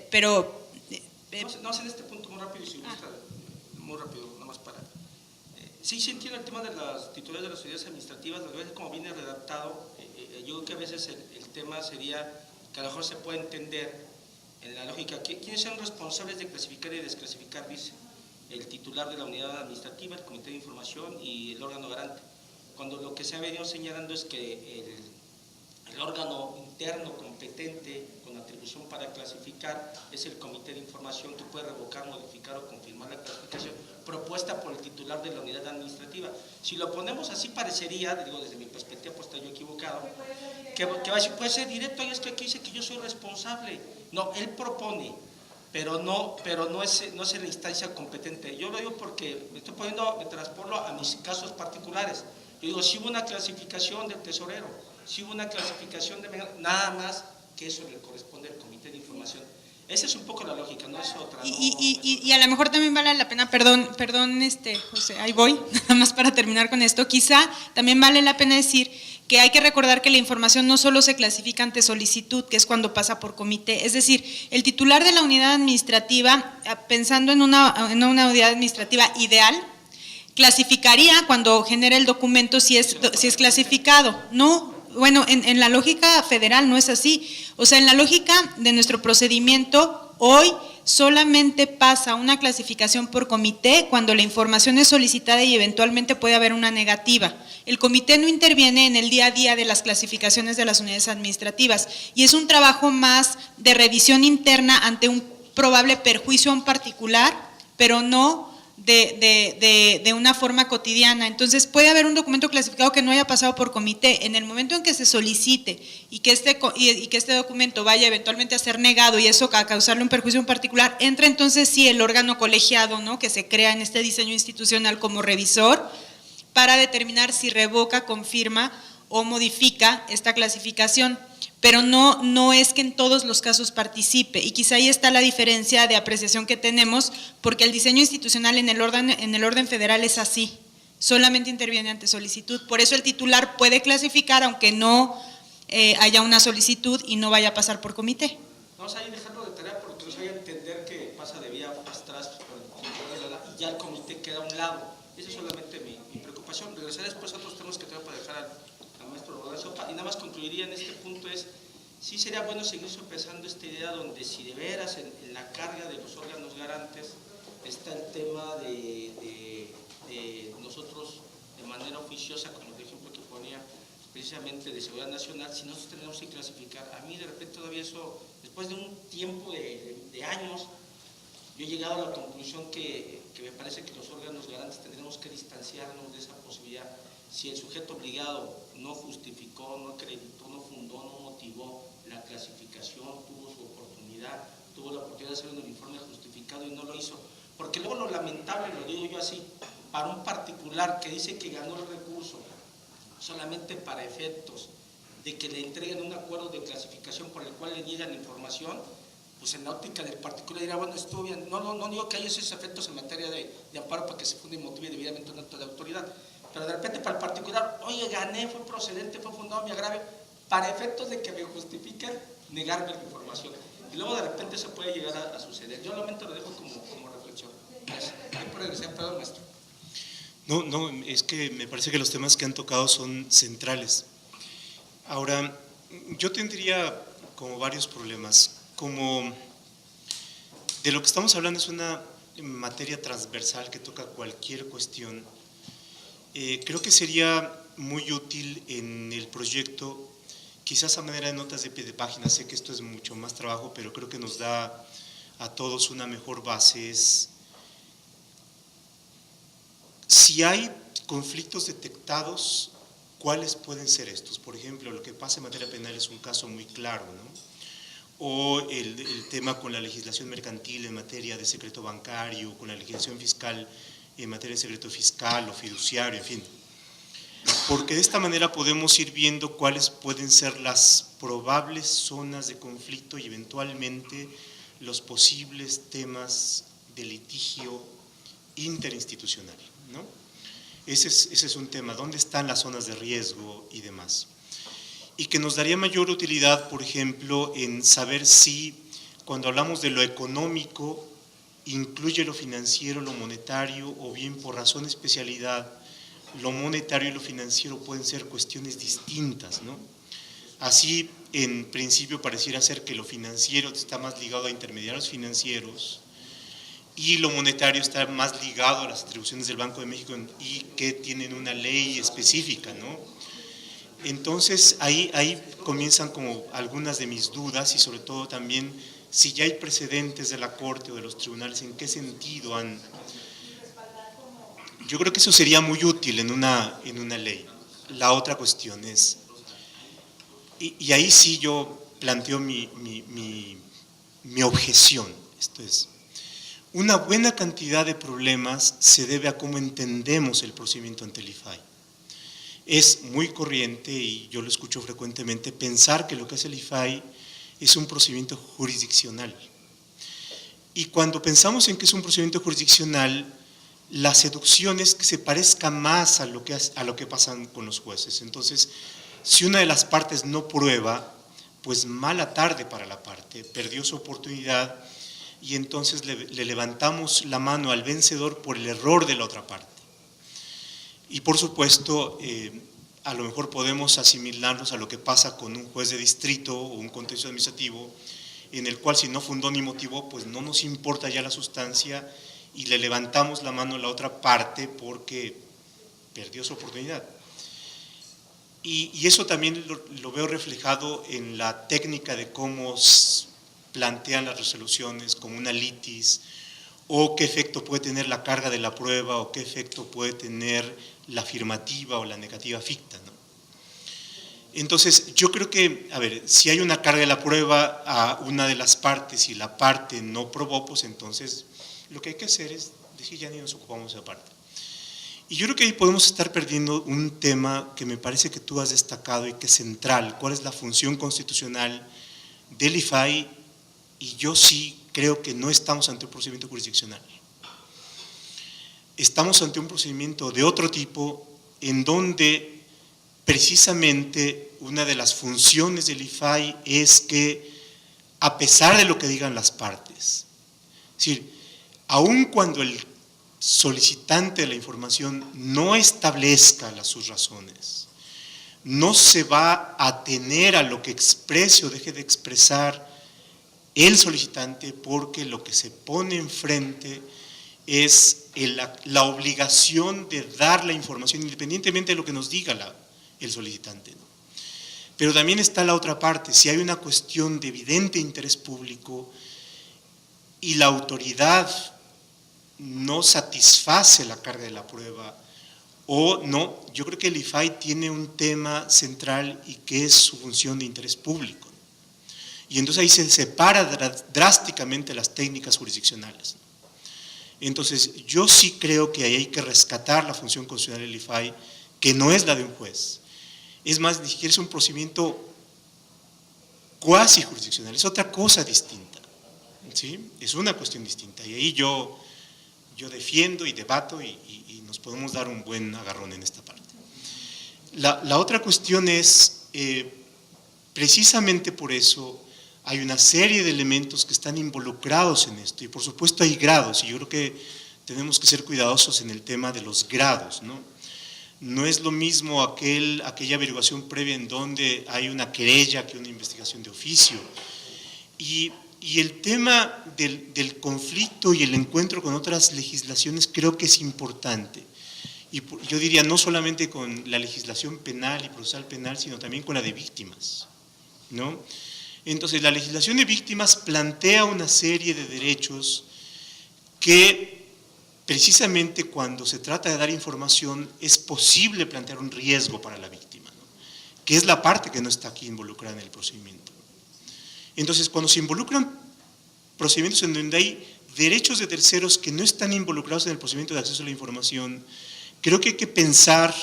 pero… No sé en este punto muy rápido, si gusta, muy rápido, nada más para… sí entiendo el tema de las titulares de las autoridades administrativas, a veces como viene redactado, yo creo que a veces el tema sería que a lo mejor se puede entender en la lógica, ¿quiénes son responsables de clasificar y desclasificar? Dice, el titular de la unidad administrativa, el comité de información y el órgano garante, cuando lo que se ha venido señalando es que el órgano interno competente con atribución para clasificar es el comité de información que puede revocar, modificar o confirmar la clasificación propuesta por el titular de la unidad administrativa. Si lo ponemos así parecería, digo desde mi perspectiva, pues estoy yo equivocado, que va a decir, puede ser directo, y es que aquí dice que yo soy responsable. No, él propone, pero no es en la instancia competente. Yo lo digo porque me transporlo a mis casos particulares. Yo digo, si hubo una clasificación del tesorero, si hubo una clasificación de… nada más que eso le corresponde al comité de información. Esa es un poco la lógica, no es otra. Y a lo mejor también vale la pena, perdón, José, ahí voy, nada más para terminar con esto, quizá también vale la pena decir que hay que recordar que la información no solo se clasifica ante solicitud, que es cuando pasa por comité, es decir, el titular de la unidad administrativa, pensando en una unidad administrativa ideal, clasificaría cuando genera el documento si es clasificado. No, bueno, en la lógica federal no es así. O sea, en la lógica de nuestro procedimiento, hoy solamente pasa una clasificación por comité cuando la información es solicitada y eventualmente puede haber una negativa. El comité no interviene en el día a día de las clasificaciones de las unidades administrativas y es un trabajo más de revisión interna ante un probable perjuicio a un particular, pero no de una forma cotidiana. Entonces puede haber un documento clasificado que no haya pasado por comité. En el momento en que se solicite y que este documento vaya eventualmente a ser negado y eso a causarle un perjuicio en particular, entra entonces sí el órgano colegiado, ¿no?, que se crea en este diseño institucional como revisor para determinar si revoca, confirma o modifica esta clasificación. Pero no es que en todos los casos participe, y quizá ahí está la diferencia de apreciación que tenemos, porque el diseño institucional en el orden federal es así, solamente interviene ante solicitud. Por eso el titular puede clasificar aunque no haya una solicitud y no vaya a pasar por comité. Vamos a ir dejarlo de tarea porque nos vaya a entender que pasa de vía atrás y ya el comité queda a un lado. Esa es solamente mi preocupación. Regresaré después a otros temas que tengo para dejar al maestro Roberto. Y nada más concluiría en este punto es, sí sería bueno seguir sopesando esta idea donde si de veras en la carga de los órganos garantes está el tema de nosotros de manera oficiosa, como el ejemplo que ponía precisamente de seguridad nacional, si nosotros tenemos que clasificar. A mí de repente todavía eso, después de un tiempo de años, yo he llegado a la conclusión que me parece que los órganos garantes tendremos que distanciarnos de esa posibilidad. Si el sujeto obligado no justificó, no acreditó, no fundó, no motivó la clasificación, tuvo su oportunidad, tuvo la oportunidad de hacer un informe justificado y no lo hizo. Porque luego lo lamentable, lo digo yo así, para un particular que dice que ganó el recurso solamente para efectos de que le entreguen un acuerdo de clasificación por el cual le niegan información, pues en la óptica del particular dirá, bueno, estuvo bien, no digo que haya esos efectos en materia de amparo para que se funde y motive debidamente un acto de autoridad, pero de repente para el particular, oye, gané, fue procedente, fue fundado mi agravio, para efectos de que me justifiquen negarme la información. Y luego de repente eso puede llegar a suceder. Yo lamento, lo dejo como reflexión. Gracias. Perdón, maestro. No, es que me parece que los temas que han tocado son centrales. Ahora, yo tendría como varios problemas. Como de lo que estamos hablando es una materia transversal que toca cualquier cuestión, creo que sería muy útil en el proyecto, quizás a manera de notas de pie de página. Sé que esto es mucho más trabajo, pero creo que nos da a todos una mejor base. Si hay conflictos detectados, ¿cuáles pueden ser estos? Por ejemplo, lo que pasa en materia penal es un caso muy claro, ¿no? O el tema con la legislación mercantil en materia de secreto bancario, con la legislación fiscal en materia de secreto fiscal o fiduciario, en fin. Porque de esta manera podemos ir viendo cuáles pueden ser las probables zonas de conflicto y eventualmente los posibles temas de litigio interinstitucional, ¿no? Ese es un tema, ¿dónde están las zonas de riesgo y demás? Y que nos daría mayor utilidad, por ejemplo, en saber si cuando hablamos de lo económico incluye lo financiero, lo monetario, o bien por razón de especialidad, lo monetario y lo financiero pueden ser cuestiones distintas, ¿no? Así, en principio, pareciera ser que lo financiero está más ligado a intermediarios financieros y lo monetario está más ligado a las atribuciones del Banco de México y que tienen una ley específica, ¿no? Entonces, ahí comienzan como algunas de mis dudas y sobre todo también si ya hay precedentes de la Corte o de los tribunales, ¿en qué sentido han...? Yo creo que eso sería muy útil en una ley. La otra cuestión es, y ahí sí yo planteo mi objeción, esto es, una buena cantidad de problemas se debe a cómo entendemos el procedimiento ante el IFAI. Es muy corriente, y yo lo escucho frecuentemente, pensar que lo que hace el IFAI es un procedimiento jurisdiccional. Y cuando pensamos en que es un procedimiento jurisdiccional, la seducción es que se parezca más a lo que pasan con los jueces. Entonces, si una de las partes no prueba, pues mala tarde para la parte, perdió su oportunidad y entonces le levantamos la mano al vencedor por el error de la otra parte. Y por supuesto, a lo mejor podemos asimilarnos a lo que pasa con un juez de distrito o un contencioso administrativo, en el cual si no fundó ni motivó, pues no nos importa ya la sustancia y le levantamos la mano a la otra parte porque perdió su oportunidad. Y eso también lo veo reflejado en la técnica de cómo plantean las resoluciones, como una litis, o qué efecto puede tener la carga de la prueba, o qué efecto puede tener la afirmativa o la negativa ficta, ¿no? Entonces, yo creo que, a ver, si hay una carga de la prueba a una de las partes y la parte no probó, pues entonces lo que hay que hacer es decir, ya ni nos ocupamos de esa parte. Y yo creo que ahí podemos estar perdiendo un tema que me parece que tú has destacado y que es central, cuál es la función constitucional del IFAI, y yo sí creo que no estamos ante un procedimiento jurisdiccional. estamos ante un procedimiento de otro tipo en donde precisamente una de las funciones del IFAI es que, a pesar de lo que digan las partes, es decir, aun cuando el solicitante de la información no establezca sus razones, no se va a atener a lo que exprese o deje de expresar el solicitante, porque lo que se pone enfrente es la obligación de dar la información independientemente de lo que nos diga el solicitante, ¿no? Pero también está la otra parte, si hay una cuestión de evidente interés público y la autoridad no satisface la carga de la prueba o no, yo creo que el IFAI tiene un tema central y que es su función de interés público. Y entonces ahí se separa drásticamente las técnicas jurisdiccionales. Entonces yo sí creo que ahí hay que rescatar la función constitucional del IFAI, que no es la de un juez. Es más, ni siquiera es un procedimiento cuasi jurisdiccional, es otra cosa distinta, ¿sí? Es una cuestión distinta. Y ahí yo defiendo y debato y nos podemos dar un buen agarrón en esta parte. La otra cuestión es, precisamente por eso, hay una serie de elementos que están involucrados en esto, y por supuesto hay grados, y yo creo que tenemos que ser cuidadosos en el tema de los grados, ¿no? No es lo mismo aquella averiguación previa en donde hay una querella que una investigación de oficio. Y el tema del conflicto y el encuentro con otras legislaciones creo que es importante. Y yo diría no solamente con la legislación penal y procesal penal, sino también con la de víctimas, ¿no? Entonces, la legislación de víctimas plantea una serie de derechos que precisamente cuando se trata de dar información es posible plantear un riesgo para la víctima, ¿no? Que es la parte que no está aquí involucrada en el procedimiento. Entonces, cuando se involucran procedimientos en donde hay derechos de terceros que no están involucrados en el procedimiento de acceso a la información, creo que hay que pensar,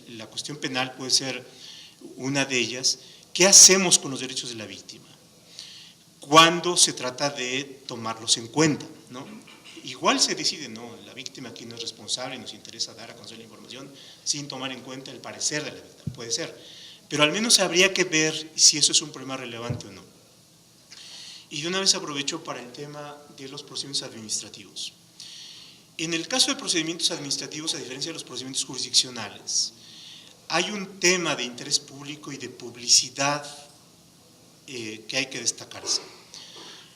la cuestión penal puede ser una de ellas, ¿qué hacemos con los derechos de la víctima cuando se trata de tomarlos en cuenta, ¿no? Igual se decide, no, la víctima aquí no es responsable y nos interesa dar a conocer la información sin tomar en cuenta el parecer de la víctima, puede ser, pero al menos habría que ver si eso es un problema relevante o no. Y de una vez aprovecho para el tema de los procedimientos administrativos. En el caso de procedimientos administrativos, a diferencia de los procedimientos jurisdiccionales, hay un tema de interés público y de publicidad que hay que destacarse.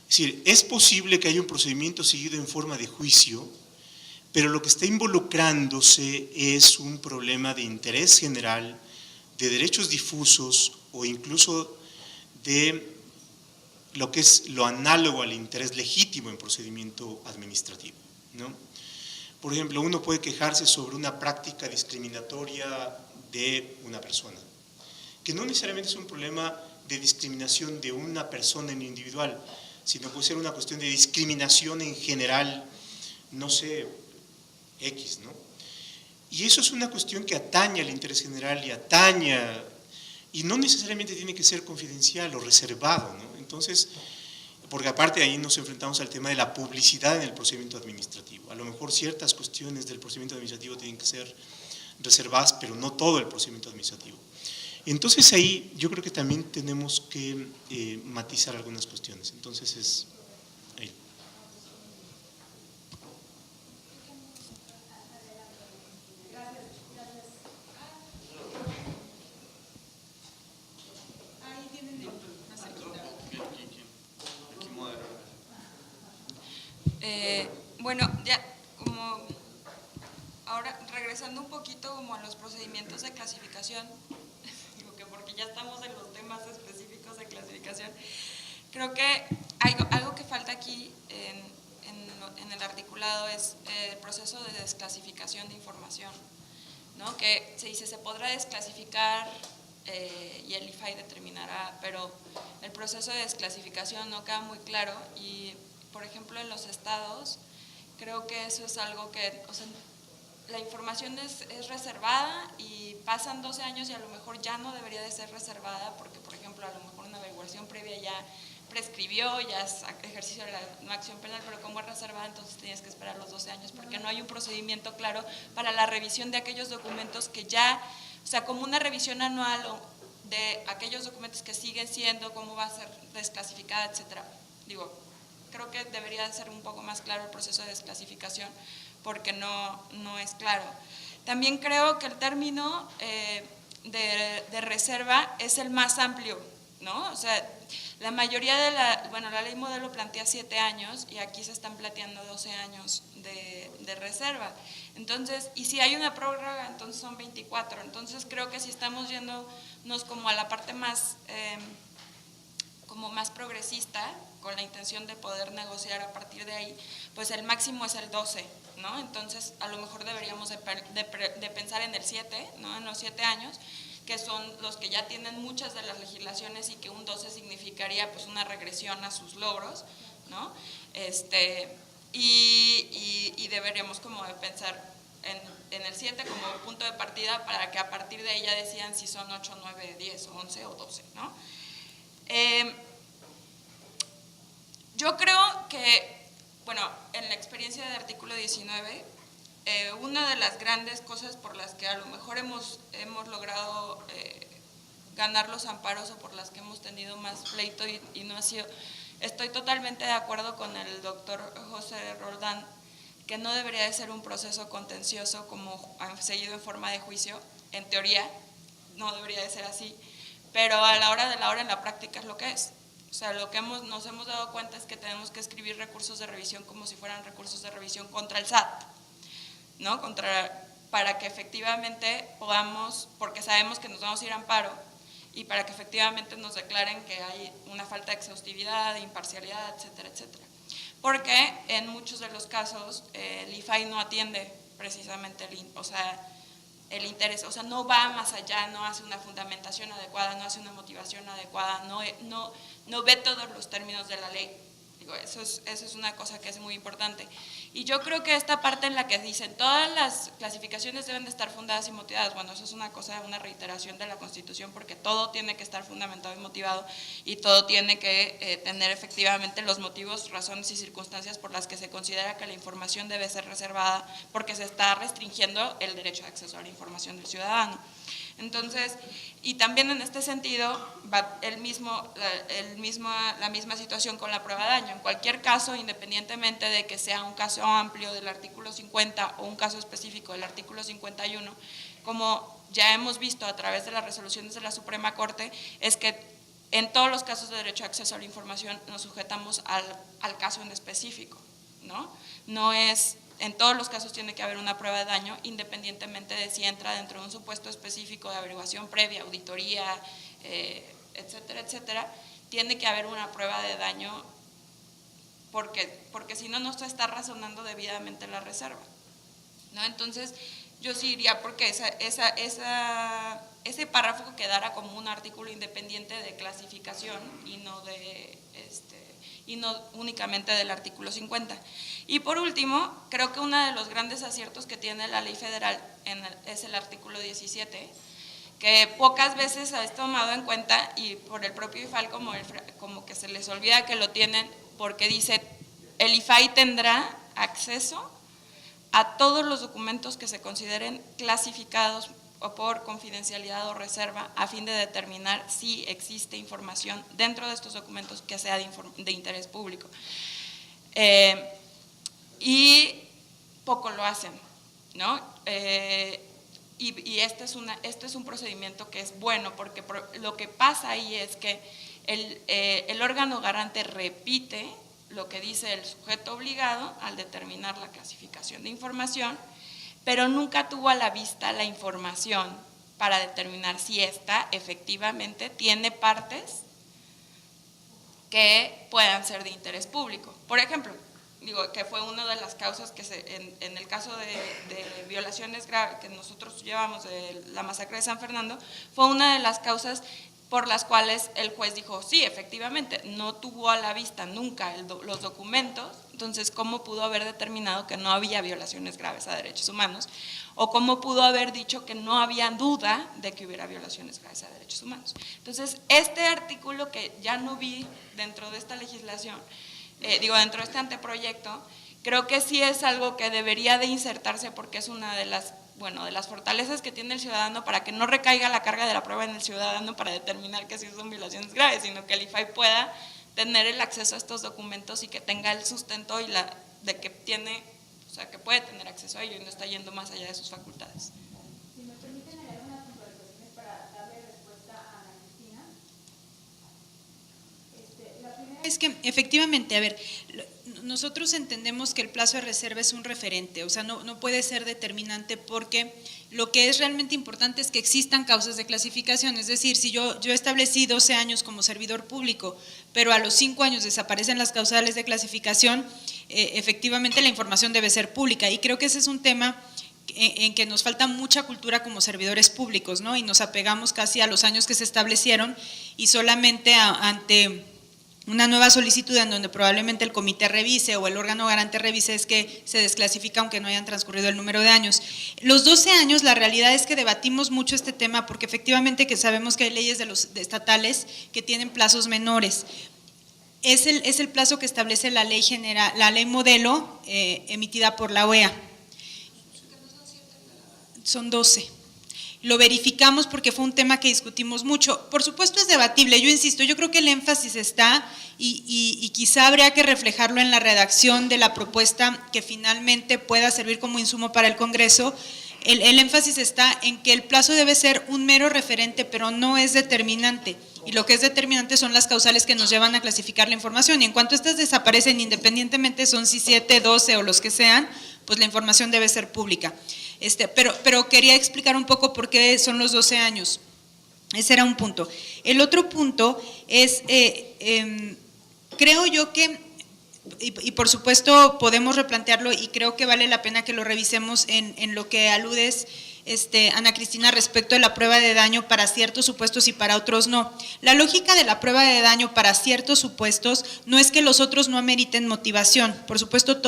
Es decir, es posible que haya un procedimiento seguido en forma de juicio, pero lo que está involucrándose es un problema de interés general, de derechos difusos o incluso de lo que es lo análogo al interés legítimo en procedimiento administrativo, ¿no? Por ejemplo, uno puede quejarse sobre una práctica discriminatoria de una persona, que no necesariamente es un problema de discriminación de una persona en individual, sino puede ser una cuestión de discriminación en general, no sé, X, ¿no? Y eso es una cuestión que atañe al interés general y no necesariamente tiene que ser confidencial o reservado, ¿no? Entonces, porque aparte ahí nos enfrentamos al tema de la publicidad en el procedimiento administrativo. A lo mejor ciertas cuestiones del procedimiento administrativo tienen que ser reservadas, pero no todo el procedimiento administrativo. Entonces ahí yo creo que también tenemos que matizar algunas cuestiones. Entonces es ahí. Bueno, ya como ahora regresando un poquito como a los procedimientos de clasificación, digo que porque ya estamos en los temas específicos de clasificación, creo que algo que falta aquí en el articulado es el proceso de desclasificación de información, ¿no? Que se dice se podrá desclasificar y el IFAI determinará, pero el proceso de desclasificación no queda muy claro y, por ejemplo, en los estados, creo que eso es algo que, o sea, la información es reservada y pasan 12 años y a lo mejor ya no debería de ser reservada porque, por ejemplo, a lo mejor una averiguación previa ya prescribió, ya es ejercicio de la no acción penal, pero como es reservada, entonces tienes que esperar los 12 años, porque no hay un procedimiento claro para la revisión de aquellos documentos que ya, o sea, como una revisión anual de aquellos documentos que siguen siendo, cómo va a ser desclasificada, etcétera. Digo, creo que debería ser un poco más claro el proceso de desclasificación, porque no es claro. También creo que el término de reserva es el más amplio, ¿no? O sea, la mayoría de la ley modelo plantea 7 años y aquí se están planteando 12 años de reserva. Entonces, y si hay una prórroga, entonces son 24. Entonces, creo que si estamos yéndonos como a la parte más, como más progresista, con la intención de poder negociar a partir de ahí, pues el máximo es el 12, ¿no? Entonces, a lo mejor deberíamos de pensar en el 7, ¿no? En los 7 años, que son los que ya tienen muchas de las legislaciones y que un 12 significaría pues una regresión a sus logros, ¿no? Y deberíamos como de pensar en el 7 como punto de partida para que a partir de ahí ya decían si son 8, 9, 10, 11 o 12, ¿no? Yo creo que, bueno, en la experiencia del artículo 19, una de las grandes cosas por las que a lo mejor hemos logrado ganar los amparos o por las que hemos tenido más pleito y no ha sido, estoy totalmente de acuerdo con el doctor José Roldán, que no debería de ser un proceso contencioso como seguido en forma de juicio, en teoría no debería de ser así, pero a la hora de la hora en la práctica es lo que es. O sea, lo que nos hemos dado cuenta es que tenemos que escribir recursos de revisión como si fueran recursos de revisión contra el SAT, ¿no? Para que efectivamente podamos, porque sabemos que nos vamos a ir a amparo, y para que efectivamente nos declaren que hay una falta de exhaustividad, de imparcialidad, etcétera, etcétera. Porque en muchos de los casos el IFAI no atiende precisamente el interés, o sea, no va más allá, no hace una fundamentación adecuada, no hace una motivación adecuada, no ve todos los términos de la ley. Digo, eso es una cosa que es muy importante. Y yo creo que esta parte en la que dicen todas las clasificaciones deben de estar fundadas y motivadas, bueno, eso es una reiteración de la Constitución, porque todo tiene que estar fundamentado y motivado y todo tiene que tener efectivamente los motivos, razones y circunstancias por las que se considera que la información debe ser reservada, porque se está restringiendo el derecho de acceso a la información del ciudadano. Entonces, y también en este sentido va la misma situación con la prueba de daño. En cualquier caso, independientemente de que sea un caso amplio del artículo 50 o un caso específico del artículo 51, como ya hemos visto a través de las resoluciones de la Suprema Corte, es que en todos los casos de derecho a acceso a la información nos sujetamos al caso en específico, ¿no? No es... En todos los casos tiene que haber una prueba de daño, independientemente de si entra dentro de un supuesto específico de averiguación previa, auditoría, etcétera, etcétera. Tiene que haber una prueba de daño porque si no, no se está razonando debidamente la reserva, ¿no? Entonces, yo sí iría porque ese párrafo quedara como un artículo independiente de clasificación y no únicamente del artículo 50. Y por último, creo que uno de los grandes aciertos que tiene la ley federal es el artículo 17, que pocas veces ha tomado en cuenta, y por el propio IFAI como que se les olvida que lo tienen, porque dice, el IFAI tendrá acceso a todos los documentos que se consideren clasificados o por confidencialidad o reserva a fin de determinar si existe información dentro de estos documentos que sea de interés público. Y poco lo hacen, ¿no? Y este es un procedimiento que es bueno, porque lo que pasa ahí es que el órgano garante repite lo que dice el sujeto obligado al determinar la clasificación de información, pero nunca tuvo a la vista la información para determinar si ésta efectivamente tiene partes que puedan ser de interés público. Por ejemplo, digo que fue una de las causas que en el caso de violaciones graves que nosotros llevamos de la masacre de San Fernando, fue una de las causas por las cuales el juez dijo, sí, efectivamente, no tuvo a la vista nunca los documentos, entonces ¿cómo pudo haber determinado que no había violaciones graves a derechos humanos? O ¿cómo pudo haber dicho que no había duda de que hubiera violaciones graves a derechos humanos? Entonces, este artículo que ya no vi dentro de esta legislación, dentro de este anteproyecto, creo que sí es algo que debería de insertarse porque es una de las fortalezas que tiene el ciudadano para que no recaiga la carga de la prueba en el ciudadano para determinar que sí son violaciones graves, sino que el IFAI pueda tener el acceso a estos documentos y que tenga el sustento de que tiene, o sea, que puede tener acceso a ello y no está yendo más allá de sus facultades. Si me permiten leer unas puntualizaciones para darle respuesta a Ana Cristina. La primera es que efectivamente, a ver, nosotros entendemos que el plazo de reserva es un referente, o sea, no puede ser determinante porque lo que es realmente importante es que existan causas de clasificación, es decir, si yo establecí 12 años como servidor público, pero a los 5 años desaparecen las causales de clasificación, efectivamente la información debe ser pública y creo que ese es un tema en que nos falta mucha cultura como servidores públicos, ¿no? Y nos apegamos casi a los años que se establecieron y solamente ante una nueva solicitud en donde probablemente el comité revise o el órgano garante revise es que se desclasifica aunque no hayan transcurrido el número de años. Los 12 años, la realidad es que debatimos mucho este tema porque efectivamente que sabemos que hay leyes estatales que tienen plazos menores. Es el plazo que establece la ley general, la ley modelo emitida por la OEA. Son 12. Lo verificamos porque fue un tema que discutimos mucho. Por supuesto es debatible, yo insisto, yo creo que el énfasis está y quizá habría que reflejarlo en la redacción de la propuesta que finalmente pueda servir como insumo para el Congreso. El énfasis está en que el plazo debe ser un mero referente, pero no es determinante. Y lo que es determinante son las causales que nos llevan a clasificar la información. Y en cuanto estas desaparecen, independientemente son si 7, 12 o los que sean, pues la información debe ser pública. Pero quería explicar un poco por qué son los 12 años. Ese era un punto. El otro punto es, creo yo que, y por supuesto podemos replantearlo y creo que vale la pena que lo revisemos en lo que aludes, Ana Cristina, respecto de la prueba de daño para ciertos supuestos y para otros no. La lógica de la prueba de daño para ciertos supuestos no es que los otros no ameriten motivación. Por supuesto,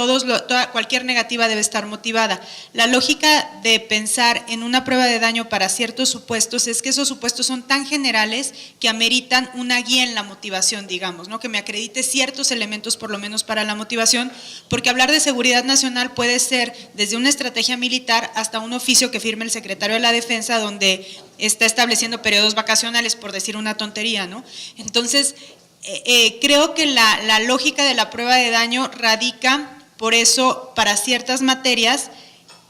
cualquier negativa debe estar motivada. La lógica de pensar en una prueba de daño para ciertos supuestos es que esos supuestos son tan generales que ameritan una guía en la motivación, digamos, ¿no? Que me acredite ciertos elementos por lo menos para la motivación, porque hablar de seguridad nacional puede ser desde una estrategia militar hasta un oficio que firme el secretario de la Defensa donde está estableciendo periodos vacacionales, por decir una tontería, ¿no? Entonces, creo que la lógica de la prueba de daño radica, por eso, para ciertas materias,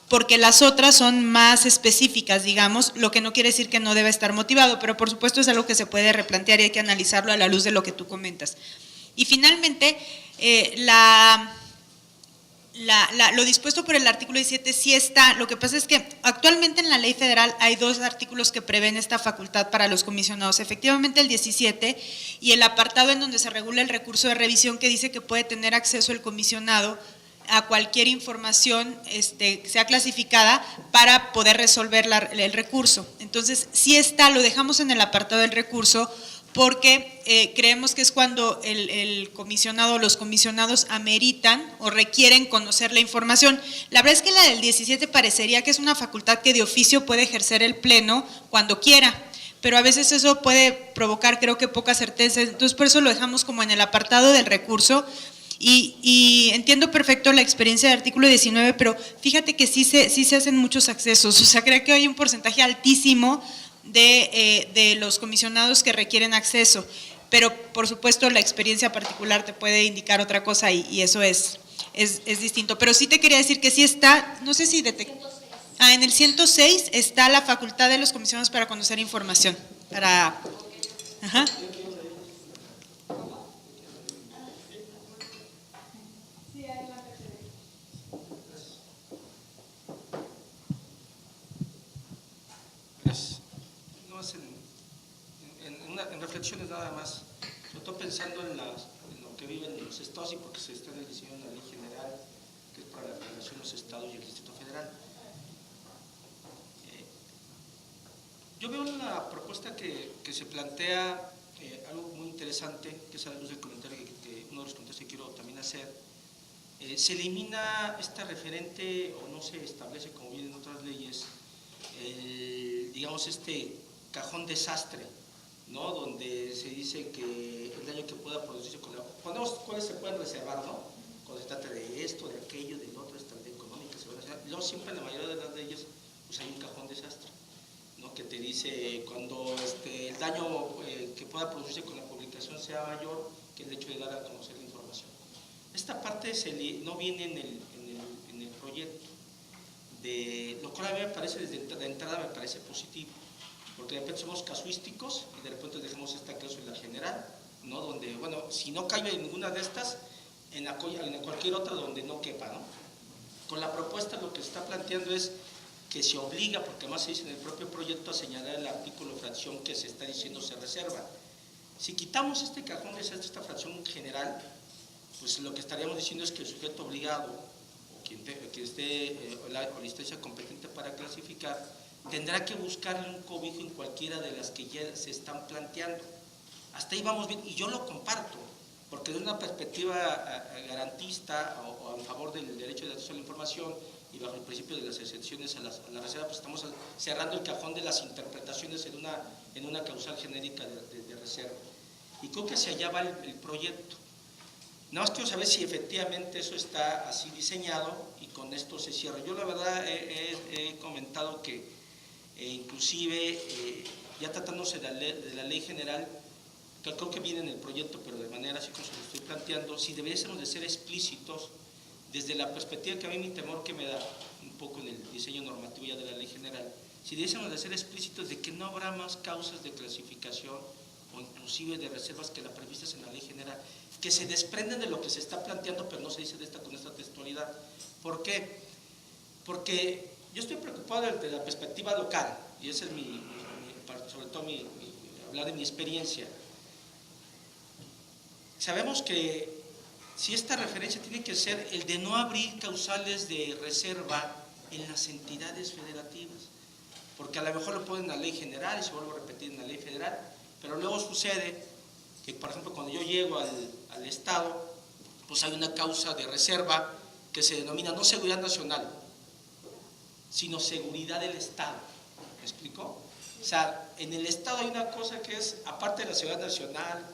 porque las otras son más específicas, digamos, lo que no quiere decir que no debe estar motivado, pero por supuesto es algo que se puede replantear y hay que analizarlo a la luz de lo que tú comentas. Y finalmente, lo dispuesto por el artículo 17 sí está, lo que pasa es que actualmente en la ley federal hay 2 artículos que prevén esta facultad para los comisionados, efectivamente el 17 y el apartado en donde se regula el recurso de revisión que dice que puede tener acceso el comisionado a cualquier información sea clasificada para poder resolver el recurso. Entonces sí está, lo dejamos en el apartado del recurso porque creemos que es cuando el comisionado o los comisionados ameritan o requieren conocer la información. La verdad es que la del 17 parecería que es una facultad que de oficio puede ejercer el pleno cuando quiera, pero a veces eso puede provocar, creo que, poca certeza, entonces por eso lo dejamos como en el apartado del recurso. Y entiendo perfecto la experiencia del artículo 19, pero fíjate que sí se hacen muchos accesos, o sea, creo que hay un porcentaje altísimo de los comisionados que requieren acceso, pero por supuesto la experiencia particular te puede indicar otra cosa y eso es distinto. Pero sí te quería decir que sí está, no sé si en el 106 está la facultad de los comisionados para conocer información, ajá. En reflexiones nada más, yo estoy pensando en lo que viven los estados y porque se está diseñando una ley general que es para la relación de los estados y el Distrito Federal. Yo veo en la propuesta que se plantea algo muy interesante, que es a la luz del comentario que uno de los comentarios que quiero también hacer. Se elimina esta referente, o no se establece, como viene en otras leyes, digamos, este cajón desastre, ¿no? Donde se dice que el daño que pueda producirse con la... Ponemos cuáles se pueden reservar, ¿no? Cuando se trata de esto, de aquello, del otro, estabilidad económica, seguridad. Luego siempre en la mayoría de las leyes pues hay un cajón desastre, ¿no? Que te dice cuando el daño que pueda producirse con la publicación sea mayor que el hecho de dar a conocer la información. Esta parte no viene en el proyecto, lo cual a mí me parece, de entrada me parece positivo, porque de repente somos casuísticos y de repente dejamos esta cláusula general, ¿no? Donde, bueno, si no cabe en ninguna de estas, en cualquier otra donde no quepa, ¿no? Con la propuesta lo que se está planteando es que se obliga, porque además se dice en el propio proyecto, a señalar el artículo fracción que se está diciendo se reserva. Si quitamos este cajón de esta fracción general, pues lo que estaríamos diciendo es que el sujeto obligado, o quien esté, o la instancia competente para clasificar, tendrá que buscarle un cobijo en cualquiera de las que ya se están planteando. Hasta ahí vamos bien, y yo lo comparto, porque desde una perspectiva garantista o en favor del derecho de acceso a la información y bajo el principio de las excepciones a la reserva, pues estamos cerrando el cajón de las interpretaciones en una causal genérica de reserva. Y creo que hacia allá va el proyecto. Nada más quiero saber si efectivamente eso está así diseñado y con esto se cierra. Yo la verdad he comentado que inclusive ya tratándose de la ley general, que creo que viene en el proyecto, pero de manera así como se lo estoy planteando, si deberíamos de ser explícitos desde la perspectiva que a mí mi temor que me da un poco en el diseño normativo ya de la ley general, si deberíamos de ser explícitos de que no habrá más causas de clasificación o inclusive de reservas que las previstas en la ley general, que se desprenden de lo que se está planteando, pero no se dice con esta textualidad. ¿Por qué? Porque yo estoy preocupado desde la perspectiva local, y esa es sobre todo hablar de mi experiencia. Sabemos que si esta referencia tiene que ser el de no abrir causales de reserva en las entidades federativas, porque a lo mejor lo ponen en la ley general y se vuelve a repetir en la ley federal, pero luego sucede que, por ejemplo, cuando yo llego al Estado, pues hay una causa de reserva que se denomina no seguridad nacional, sino seguridad del Estado. ¿Me explico? O sea, en el Estado hay una cosa que es, aparte de la seguridad nacional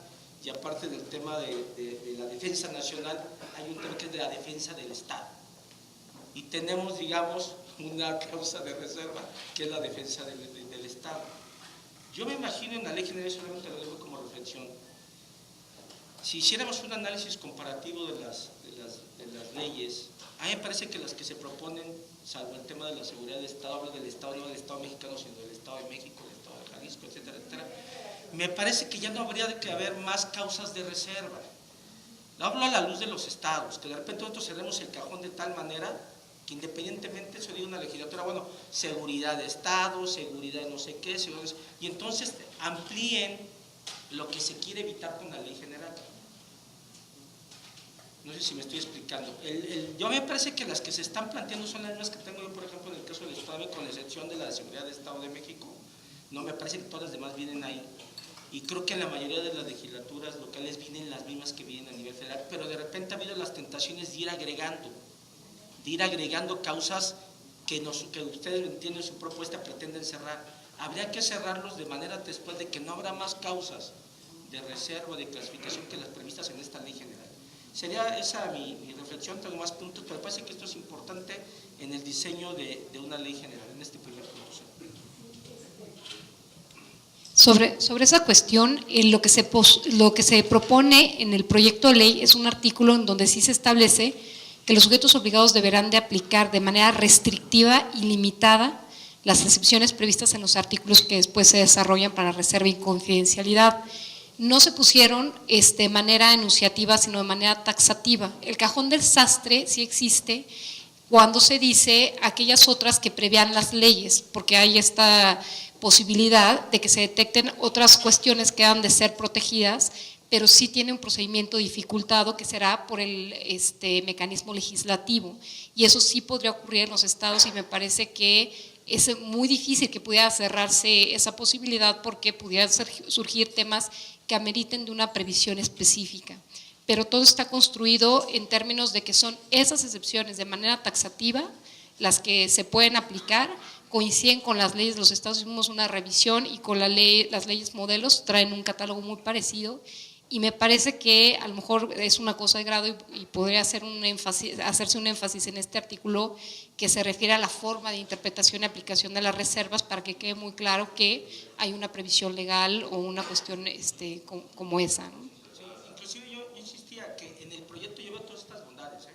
y aparte del tema de la defensa nacional, hay un tema que es de la defensa del Estado. Y tenemos, digamos, una causa de reserva que es la defensa del Estado. Yo me imagino en la ley general, solamente lo dejo como reflexión, si hiciéramos un análisis comparativo de las leyes, a mí me parece que las que se proponen, salvo el tema de la seguridad del Estado, hablo del Estado, no del Estado mexicano, sino del Estado de México, del Estado de Jalisco, etcétera, etcétera, me parece que ya no habría que haber más causas de reserva. Hablo a la luz de los estados, que de repente nosotros cerremos el cajón de tal manera que independientemente eso diga una legislatura, bueno, seguridad de Estado, seguridad de no sé qué, y entonces amplíen lo que se quiere evitar con la ley general. No sé si me estoy explicando. Yo me parece que las que se están planteando son las mismas que tengo yo, por ejemplo, en el caso del Estado, con la excepción de la de seguridad de Estado de México. No, me parece que todas las demás vienen ahí. Y creo que en la mayoría de las legislaturas locales vienen las mismas que vienen a nivel federal, pero de repente ha habido las tentaciones de ir agregando causas que ustedes entienden su propuesta pretenden cerrar. Habría que cerrarlos de manera después de que no habrá más causas de reserva, de clasificación que las previstas en esta ley general. Sería esa mi reflexión, tengo más puntos, pero parece que esto es importante en el diseño de una ley general, en este primer punto. Sobre esa cuestión, lo que se propone en el proyecto de ley es un artículo en donde sí se establece que los sujetos obligados deberán de aplicar de manera restrictiva y limitada las excepciones previstas en los artículos que después se desarrollan para reserva y confidencialidad. No se pusieron de manera enunciativa, sino de manera taxativa. El cajón del sastre sí existe cuando se dice aquellas otras que prevean las leyes, porque hay esta posibilidad de que se detecten otras cuestiones que han de ser protegidas, pero sí tiene un procedimiento dificultado que será por el mecanismo legislativo, y eso sí podría ocurrir en los estados, y me parece que es muy difícil que pudiera cerrarse esa posibilidad porque pudieran surgir temas que ameriten de una previsión específica. Pero todo está construido en términos de que son esas excepciones de manera taxativa las que se pueden aplicar, coinciden con las leyes de los estados, hicimos una revisión y con las leyes modelos traen un catálogo muy parecido. Y me parece que a lo mejor es una cosa de grado y podría hacerse un énfasis en este artículo que se refiere a la forma de interpretación y aplicación de las reservas para que quede muy claro que hay una previsión legal o una cuestión como esa, ¿no? Sí, inclusive yo insistía que en el proyecto lleva todas estas bondades, ¿eh?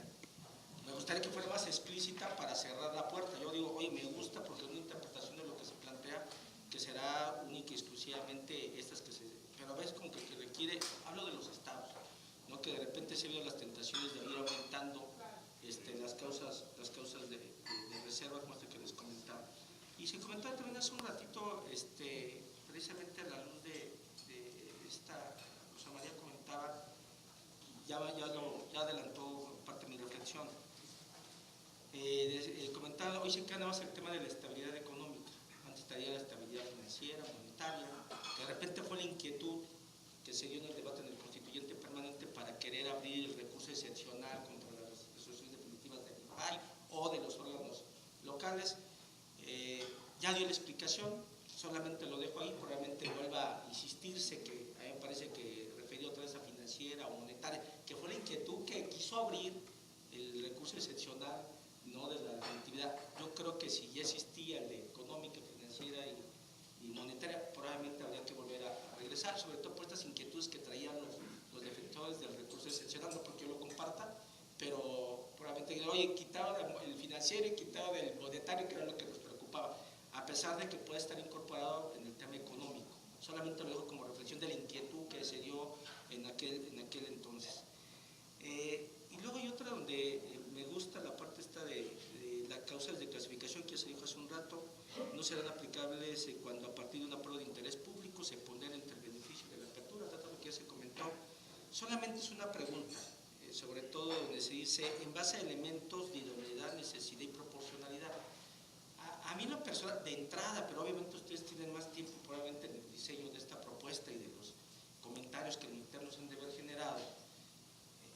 Me gustaría que fuera más explícita para cerrar la puerta. Yo digo, oye, me gusta porque es una interpretación de lo que se plantea, que será única y exclusivamente estas que se... Pero a veces como que requiere, hablo de los estados, ¿no? Que de repente se ven las tentaciones de ir aumentando las causas de reserva, como que les comentaba. Y se comentaba también hace un ratito, precisamente a la luz de esta, Rosa María comentaba, ya adelantó parte de mi reflexión. Comentaba, hoy se queda nada más el tema de la estabilidad económica, antes estaría la estabilidad financiera, monetaria, que de repente fue la inquietud que se dio en el debate en el constituyente permanente para querer abrir el recurso excepcional contra las resoluciones definitivas del INPAI o de los órganos locales. Ya dio la explicación, solamente lo dejo ahí, probablemente vuelva a insistirse, que a mí me parece que refirió otra vez a financiera o monetaria, que fue la inquietud que quiso abrir el recurso excepcional, no de la definitividad. Yo creo que si ya existía el de económica, financiera y monetaria, probablemente habría que volver a regresar, sobre todo por estas inquietudes que traían los defensores del recurso excepcional, no porque yo lo comparta, pero probablemente, oye, quitado el financiero y quitado del monetario, que era lo que nos preocupaba, a pesar de que puede estar incorporado en el tema económico. Solamente lo dejo como reflexión de la inquietud que se dio en aquel entonces. Y luego hay otra donde me gusta la parte esta de las causas de clasificación que ya se dijo hace un rato, no serán aplicables cuando a partir de una prueba de interés público se pondera entre el beneficio de la apertura, lo que ya se comentó. Solamente es una pregunta, sobre todo donde se dice en base a elementos de idoneidad, necesidad y proporcionalidad. A mí la persona de entrada, pero obviamente ustedes tienen más tiempo probablemente en el diseño de esta propuesta y de los comentarios que en internos han de haber generado,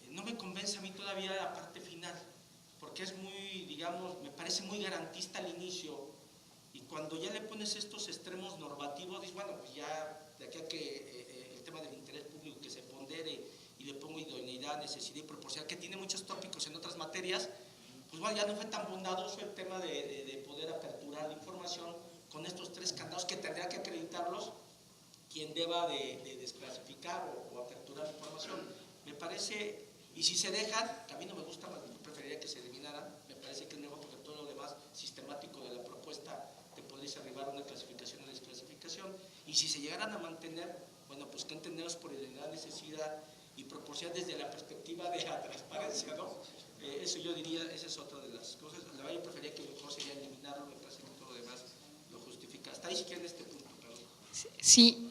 no me convence a mí todavía la parte final, porque es muy, digamos, me parece muy garantista al inicio, y cuando ya le pones estos extremos normativos, dices, bueno, pues ya de aquí a que el tema del interés público que se pondere y le pongo idoneidad, necesidad y proporcionalidad, que tiene muchos tópicos en otras materias, pues bueno, ya no fue tan bondadoso el tema de poder aperturar la información con estos tres candados que tendría que acreditarlos quien deba de desclasificar o aperturar la información. Me parece, y si se dejan, que a mí no me gusta, preferiría que se eliminaran, me parece que es mejor porque todo lo demás sistemático de la propuesta te podréis arribar a una clasificación o desclasificación, y si se llegaran a mantener, bueno, pues que entendemos por la necesidad y proporcionar desde la perspectiva de la transparencia, ¿no? Eso yo diría, esa es otra de las cosas. La verdad yo prefería que mejor sería eliminarlo, me parece que todo lo demás lo justifica. Hasta ahí si quieren este punto, perdón. Sí,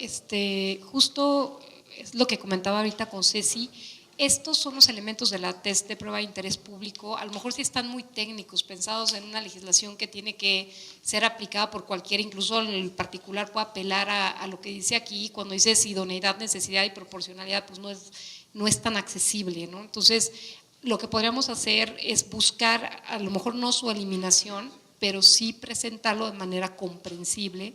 justo es lo que comentaba ahorita con Ceci. Estos son los elementos de la test de prueba de interés público, a lo mejor sí están muy técnicos, pensados en una legislación que tiene que ser aplicada por cualquiera, incluso el particular puede apelar a lo que dice aquí, cuando dice idoneidad, necesidad y proporcionalidad, pues no es tan accesible, ¿no? Entonces, lo que podríamos hacer es buscar, a lo mejor no su eliminación, pero sí presentarlo de manera comprensible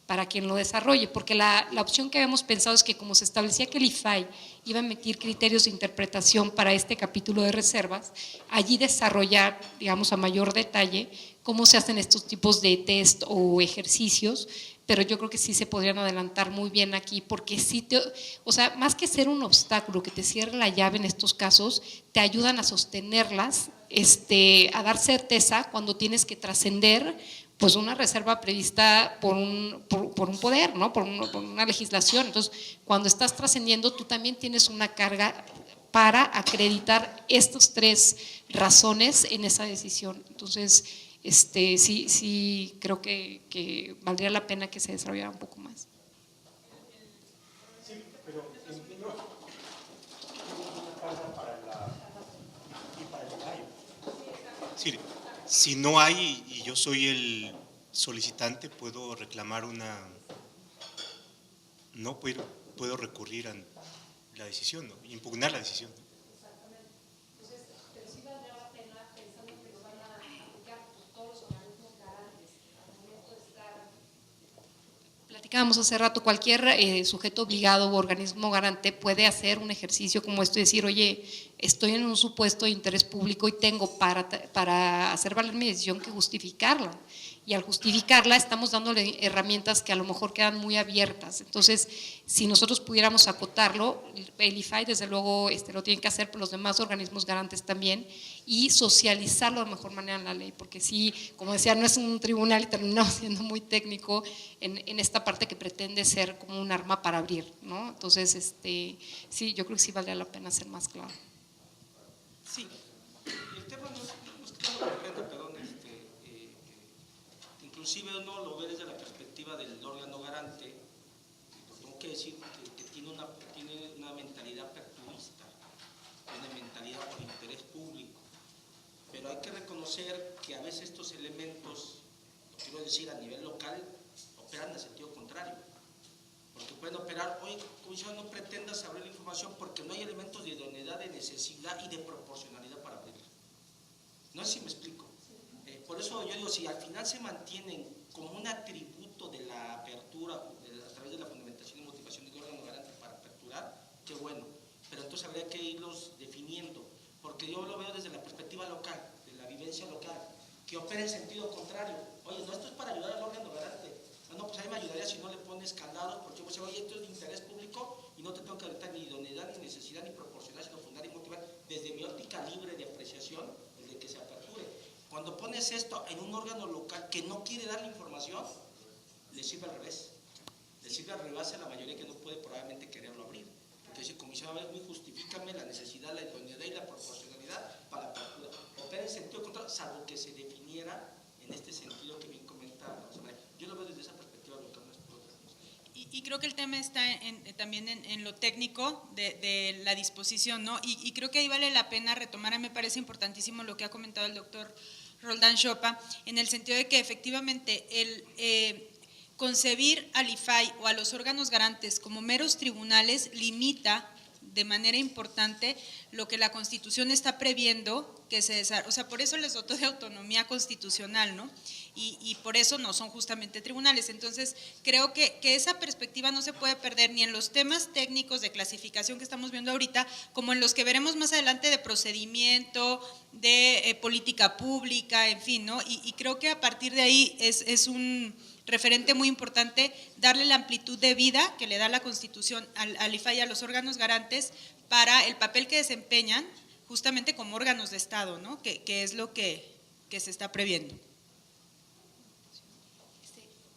para quien lo desarrolle, porque la opción que habíamos pensado es que como se establecía que el IFAI iba a emitir criterios de interpretación para este capítulo de reservas, allí desarrollar, digamos, a mayor detalle cómo se hacen estos tipos de test o ejercicios, pero yo creo que sí se podrían adelantar muy bien aquí, porque sí, o sea, más que ser un obstáculo que te cierre la llave en estos casos, te ayudan a sostenerlas, a dar certeza cuando tienes que trascender pues una reserva prevista por un poder, ¿no? por una legislación. Entonces, cuando estás trascendiendo, tú también tienes una carga para acreditar estas tres razones en esa decisión. Entonces, sí creo que valdría la pena que se desarrollara un poco más. Sí, pero entiendo una carga para el gallo. Sí, si no hay, y yo soy el solicitante puedo reclamar no puedo recurrir a la decisión, ¿no? Impugnar la decisión. Exactamente. Entonces, pero sí valdría la pena, pensando que lo van a aplicar todos los organismos garantes al momento de estar. Platicábamos hace rato, cualquier sujeto obligado o organismo garante puede hacer un ejercicio como esto y decir, oye, estoy en un supuesto de interés público y tengo para hacer valer mi decisión que justificarla. Y al justificarla estamos dándole herramientas que a lo mejor quedan muy abiertas. Entonces, si nosotros pudiéramos acotarlo, el IFAI desde luego lo tienen que hacer, pero los demás organismos garantes también, y socializarlo de mejor manera en la ley, porque sí, como decía, no es un tribunal y terminamos siendo muy técnico en esta parte que pretende ser como un arma para abrir, ¿no? Entonces, sí, yo creo que sí valdría la pena ser más claro. Sí. El tema no es que no lo comprenda, perdón, inclusive uno lo ve desde la perspectiva del órgano garante, pues tengo que decir que tiene una mentalidad aperturista, una mentalidad por interés público, pero hay que reconocer que a veces estos elementos, lo quiero decir a nivel local, operan en sentido contrario, porque pueden operar, oye, comisión, no pretendas abrir la información porque no hay elementos de idoneidad, de necesidad y de proporcionalidad para abrirla. No sé si me explico. Por eso yo digo, si al final se mantienen como un atributo de la apertura a través de la fundamentación y motivación del órgano garante para aperturar, qué bueno, pero entonces habría que irlos definiendo, porque yo lo veo desde la perspectiva local, de la vivencia local, que opera en sentido contrario. Oye, no, esto es para ayudar al órgano garante. No, pues a mí me ayudaría si no le pones candados, porque pues, oye, esto es de interés público y no te tengo que ahorita ni idoneidad, ni necesidad, ni proporcionar, sino fundar y motivar desde mi óptica libre de apreciación, desde que se aperture. Cuando pones esto en un órgano local que no quiere dar la información, le sirve al revés. Le sirve al revés a la mayoría que no puede probablemente quererlo abrir. Porque dice, comisión, a ver, justifícame la necesidad, la idoneidad y la proporcionalidad para la apertura. Opera en sentido contrario, salvo que se definiera en este sentido que bien comenta. Yo lo veo desde esa perspectiva local, no es por otra cosa. Y creo que el tema está también en lo técnico de la disposición, ¿no? Y creo que ahí vale la pena retomar, me parece importantísimo lo que ha comentado el doctor Roldán Chopa, en el sentido de que efectivamente el concebir al IFAI o a los órganos garantes como meros tribunales limita de manera importante lo que la Constitución está previendo que se desarrolle, o sea, por eso les dotó de autonomía constitucional, ¿no? Y por eso no son justamente tribunales. Entonces, creo que esa perspectiva no se puede perder ni en los temas técnicos de clasificación que estamos viendo ahorita, como en los que veremos más adelante de procedimiento, de política pública, en fin, ¿no? Y creo que a partir de ahí es un referente muy importante darle la amplitud de vida que le da la Constitución al IFAI y a los órganos garantes para el papel que desempeñan justamente como órganos de Estado, ¿no? Que es lo que se está previendo.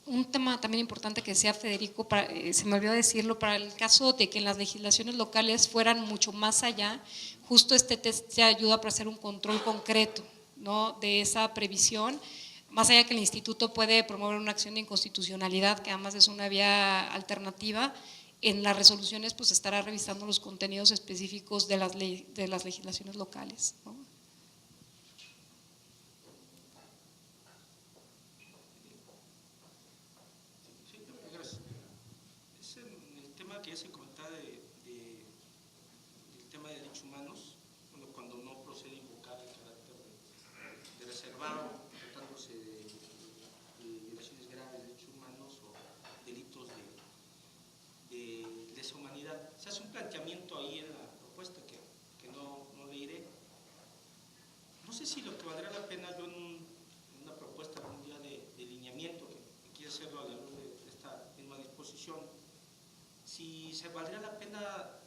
Un tema también importante que decía Federico, se me olvidó decirlo, para el caso de que en las legislaciones locales fueran mucho más allá, justo este test te ayuda para hacer un control concreto, ¿no?, de esa previsión, más allá que el instituto puede promover una acción de inconstitucionalidad, que además es una vía alternativa. En las resoluciones pues estará revisando los contenidos específicos de las legislaciones locales, ¿no? Que ya se comentaba del tema de derechos humanos, bueno, cuando no procede a invocar el carácter de reservado, tratándose de violaciones graves de derechos humanos o delitos de lesa humanidad. Se hace un planteamiento ahí en la propuesta que no leeré. No sé si lo que valdría la pena, yo en una propuesta algún día de lineamiento, que quiero hacerlo a la luz de esta misma disposición, si se valdría la pena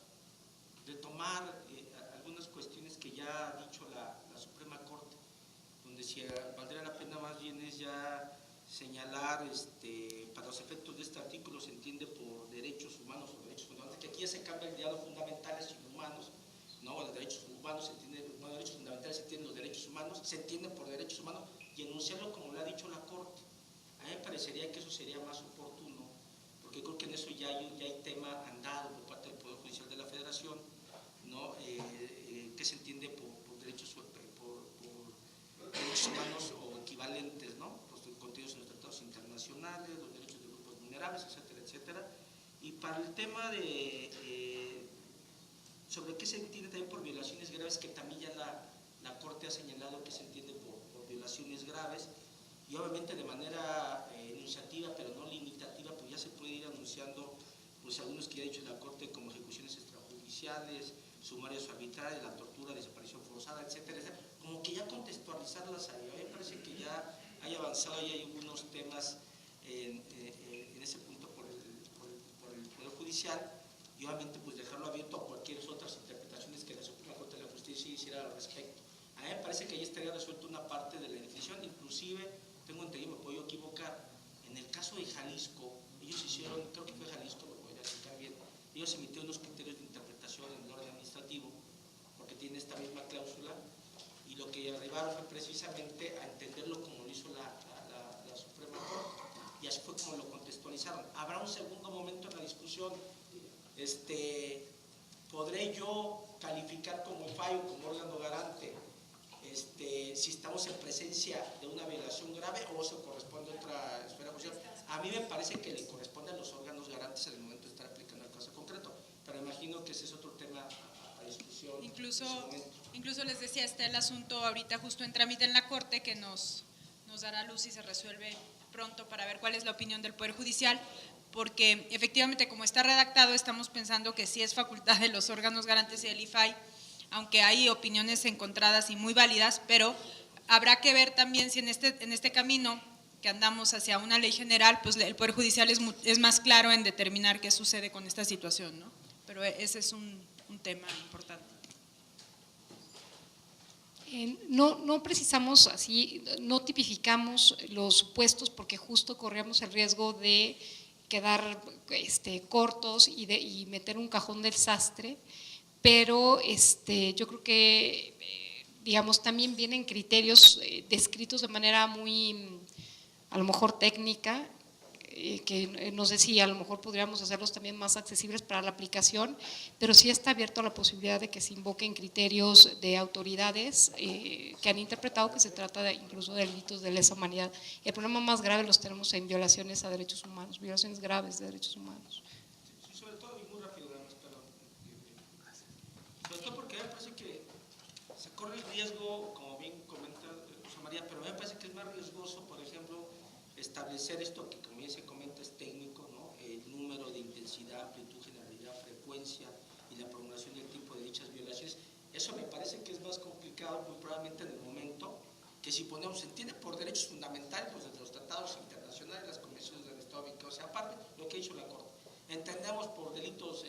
retomar algunas cuestiones que ya ha dicho la Suprema Corte, donde si valdría la pena más bien es ya señalar, para los efectos de este artículo se entiende por derechos humanos o derechos fundamentales, que aquí ya se cambia el diálogo fundamentales y humanos, ¿no? Los derechos humanos se entienden, bueno, derechos fundamentales se entienden los derechos humanos, se entienden por derechos humanos y enunciarlo como lo ha dicho la Corte. A mí me parecería que eso sería más oportuno, porque creo que en eso ya hay tema andado por parte del Poder Judicial de la Federación, ¿no? Que se entiende por derechos humanos o equivalentes, ¿no? Los contenidos en los tratados nacionales, los derechos de grupos vulnerables, etcétera, etcétera. Y para el tema de sobre qué se entiende también por violaciones graves, que también ya la Corte ha señalado que se entiende por violaciones graves, y obviamente de manera enunciativa, pero no limitativa, pues ya se puede ir anunciando pues algunos que ya ha dicho la Corte, como ejecuciones extrajudiciales, sumarios arbitrarios, la tortura, desaparición forzada, etcétera, etcétera, como que ya contextualizarlas ahí. A mí me parece que ya hay avanzado y hay algunos temas en ese punto por el Poder Judicial, y obviamente pues dejarlo abierto a cualquier otras interpretaciones que la Suprema Corte de la Justicia hiciera al respecto. A mí me parece que ahí estaría resuelta una parte de la definición, inclusive, tengo entendido, me puedo equivocar, en el caso de Jalisco, ellos hicieron, creo que fue Jalisco, lo voy a explicar bien, ellos emitieron unos criterios de interpretación en el orden administrativo, porque tiene esta misma cláusula, y lo que arribaron fue precisamente a entenderlo como lo hizo la Suprema Corte, y así fue como lo contextualizaron. Habrá un segundo momento en la discusión, ¿podré yo calificar como fallo, como órgano garante, si estamos en presencia de una violación grave o se corresponde a otra esfera judicial? A mí me parece que le corresponde a los órganos garantes en el momento de estar aplicando el caso concreto, pero imagino que ese es otro tema a discusión. Incluso les decía, está el asunto ahorita justo en trámite en la Corte, que nos dará luz y se resuelve pronto para ver cuál es la opinión del Poder Judicial, porque efectivamente como está redactado estamos pensando que sí es facultad de los órganos garantes y del IFAI, aunque hay opiniones encontradas y muy válidas, pero habrá que ver también si en este camino que andamos hacia una ley general, pues el Poder Judicial es más claro en determinar qué sucede con esta situación, ¿no? Pero ese es un tema importante. No precisamos así, no tipificamos los supuestos porque justo corríamos el riesgo de quedar cortos y meter un cajón del sastre, pero yo creo que digamos también vienen criterios descritos de manera muy a lo mejor técnica, que no sé si a lo mejor podríamos hacerlos también más accesibles para la aplicación, pero sí está abierto a la posibilidad de que se invoquen criterios de autoridades que han interpretado que se trata incluso de delitos de lesa humanidad. El problema más grave los tenemos en violaciones a derechos humanos, violaciones graves de derechos humanos. Sí, sobre todo, y muy rápido, nada más, perdón. Sobre todo porque me parece que se corre el riesgo, como bien comenta Rosa María, pero me parece que es más riesgoso, por ejemplo, establecer esto que, como ya se comenta, es técnico, ¿no? El número de intensidad, amplitud, generalidad, frecuencia y la prolongación del tipo de dichas violaciones. Eso me parece que es más complicado, muy probablemente en el momento, que si ponemos, se entiende por derechos fundamentales, pues desde los tratados internacionales, las convenciones del Estado ubicado, o sea, aparte lo que ha dicho la Corte. Entendemos por delitos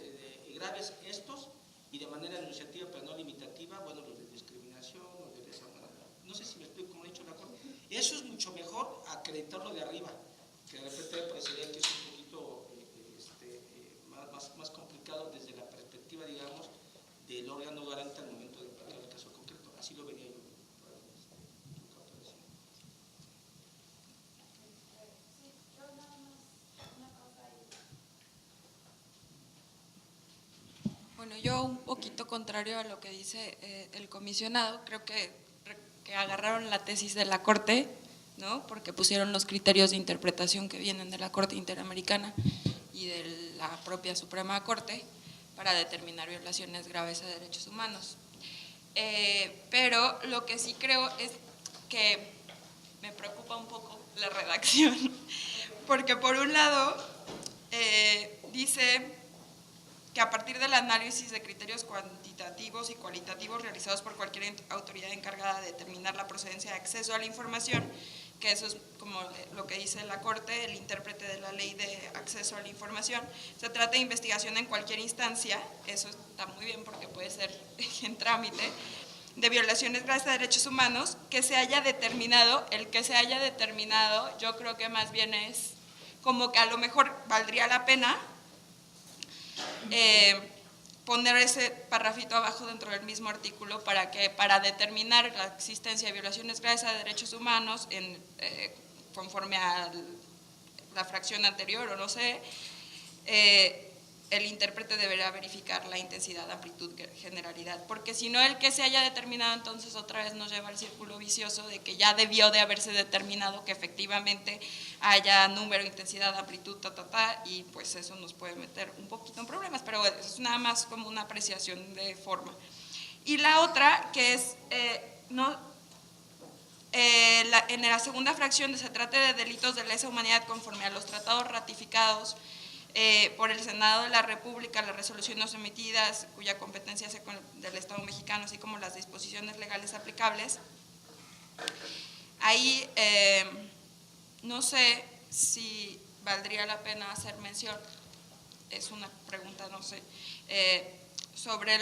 graves estos, y de manera enunciativa, pero no limitativa, bueno, los de discriminación, los de lesa humanidad. No sé si me explico cómo ha dicho la Corte. Eso es mucho mejor acreditarlo de arriba, que de repente me parecería que es un poquito más complicado desde la perspectiva, digamos, del órgano garante al momento de plantear el caso concreto. Así lo venía yo. Bueno, yo un poquito contrario a lo que dice el comisionado, creo que agarraron la tesis de la Corte, ¿no? Porque pusieron los criterios de interpretación que vienen de la Corte Interamericana y de la propia Suprema Corte para determinar violaciones graves a derechos humanos. Pero lo que sí creo es que me preocupa un poco la redacción, porque por un lado dice que a partir del análisis de criterios cuantitativos y cualitativos realizados por cualquier autoridad encargada de determinar la procedencia de acceso a la información, que eso es como lo que dice la Corte, el intérprete de la ley de acceso a la información, se trata de investigación en cualquier instancia, eso está muy bien porque puede ser en trámite, de violaciones graves a derechos humanos, que se haya determinado, yo creo que más bien es como que a lo mejor valdría la pena poner ese parrafito abajo dentro del mismo artículo para determinar la existencia de violaciones graves a derechos humanos conforme a la fracción anterior o no sé, el intérprete deberá verificar la intensidad, amplitud, generalidad, porque si no, el que se haya determinado entonces otra vez nos lleva al círculo vicioso de que ya debió de haberse determinado que efectivamente haya número, intensidad, amplitud, y pues eso nos puede meter un poquito en problemas, pero bueno, es nada más como una apreciación de forma. Y la otra, que es, en la segunda fracción se trata de delitos de lesa humanidad conforme a los tratados ratificados por el Senado de la República, las resoluciones emitidas cuya competencia es del Estado mexicano, así como las disposiciones legales aplicables. Ahí no sé si valdría la pena hacer mención, es una pregunta, no sé, sobre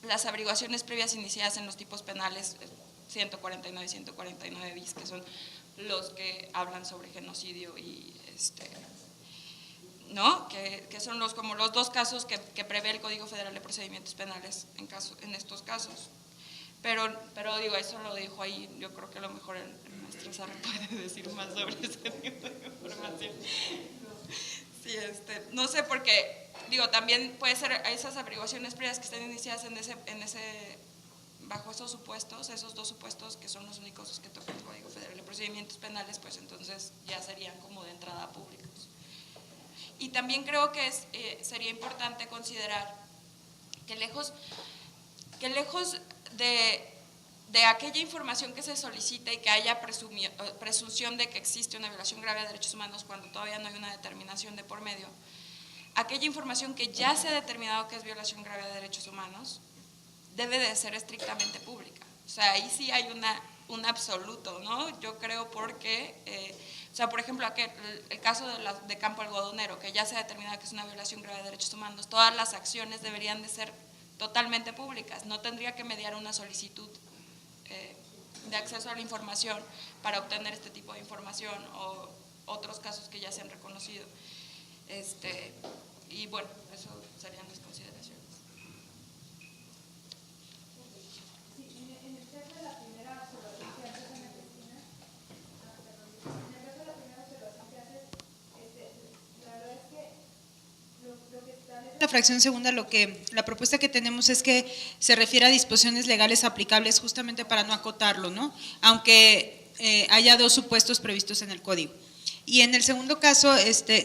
las averiguaciones previas iniciadas en los tipos penales 149 y 149 bis, que son los que hablan sobre genocidio y ¿no? Que son como los dos casos que prevé el Código Federal de Procedimientos Penales en estos casos. Pero digo, eso lo dejo ahí, yo creo que a lo mejor el maestro Sarre puede decir más sobre ese tipo de información. Sí, no sé, porque digo, también puede ser esas averiguaciones previas que están iniciadas bajo esos supuestos, esos dos supuestos que son los únicos que toca el Código Federal de Procedimientos Penales, pues entonces ya serían como de entrada públicos. Y también creo que sería importante considerar que lejos de aquella información que se solicita y que haya presunción de que existe una violación grave de derechos humanos cuando todavía no hay una determinación de por medio, aquella información que ya se ha determinado que es violación grave de derechos humanos debe de ser estrictamente pública. O sea, ahí sí hay un absoluto, ¿no? Yo creo porque, o sea, por ejemplo, el caso de Campo Algodonero, que ya se ha determinado que es una violación grave de derechos humanos, todas las acciones deberían de ser totalmente públicas, no tendría que mediar una solicitud de acceso a la información para obtener este tipo de información o otros casos que ya se han reconocido. Y bueno, eso serían las consideraciones. Sí, en el caso de la primera observación que hace Ana Cristina, en el caso de la primera observación que hace, la verdad es que lo que establece la fracción segunda, la propuesta que tenemos es que se refiere a disposiciones legales aplicables justamente para no acotarlo, ¿no? Aunque haya dos supuestos previstos en el código. Y en el segundo caso,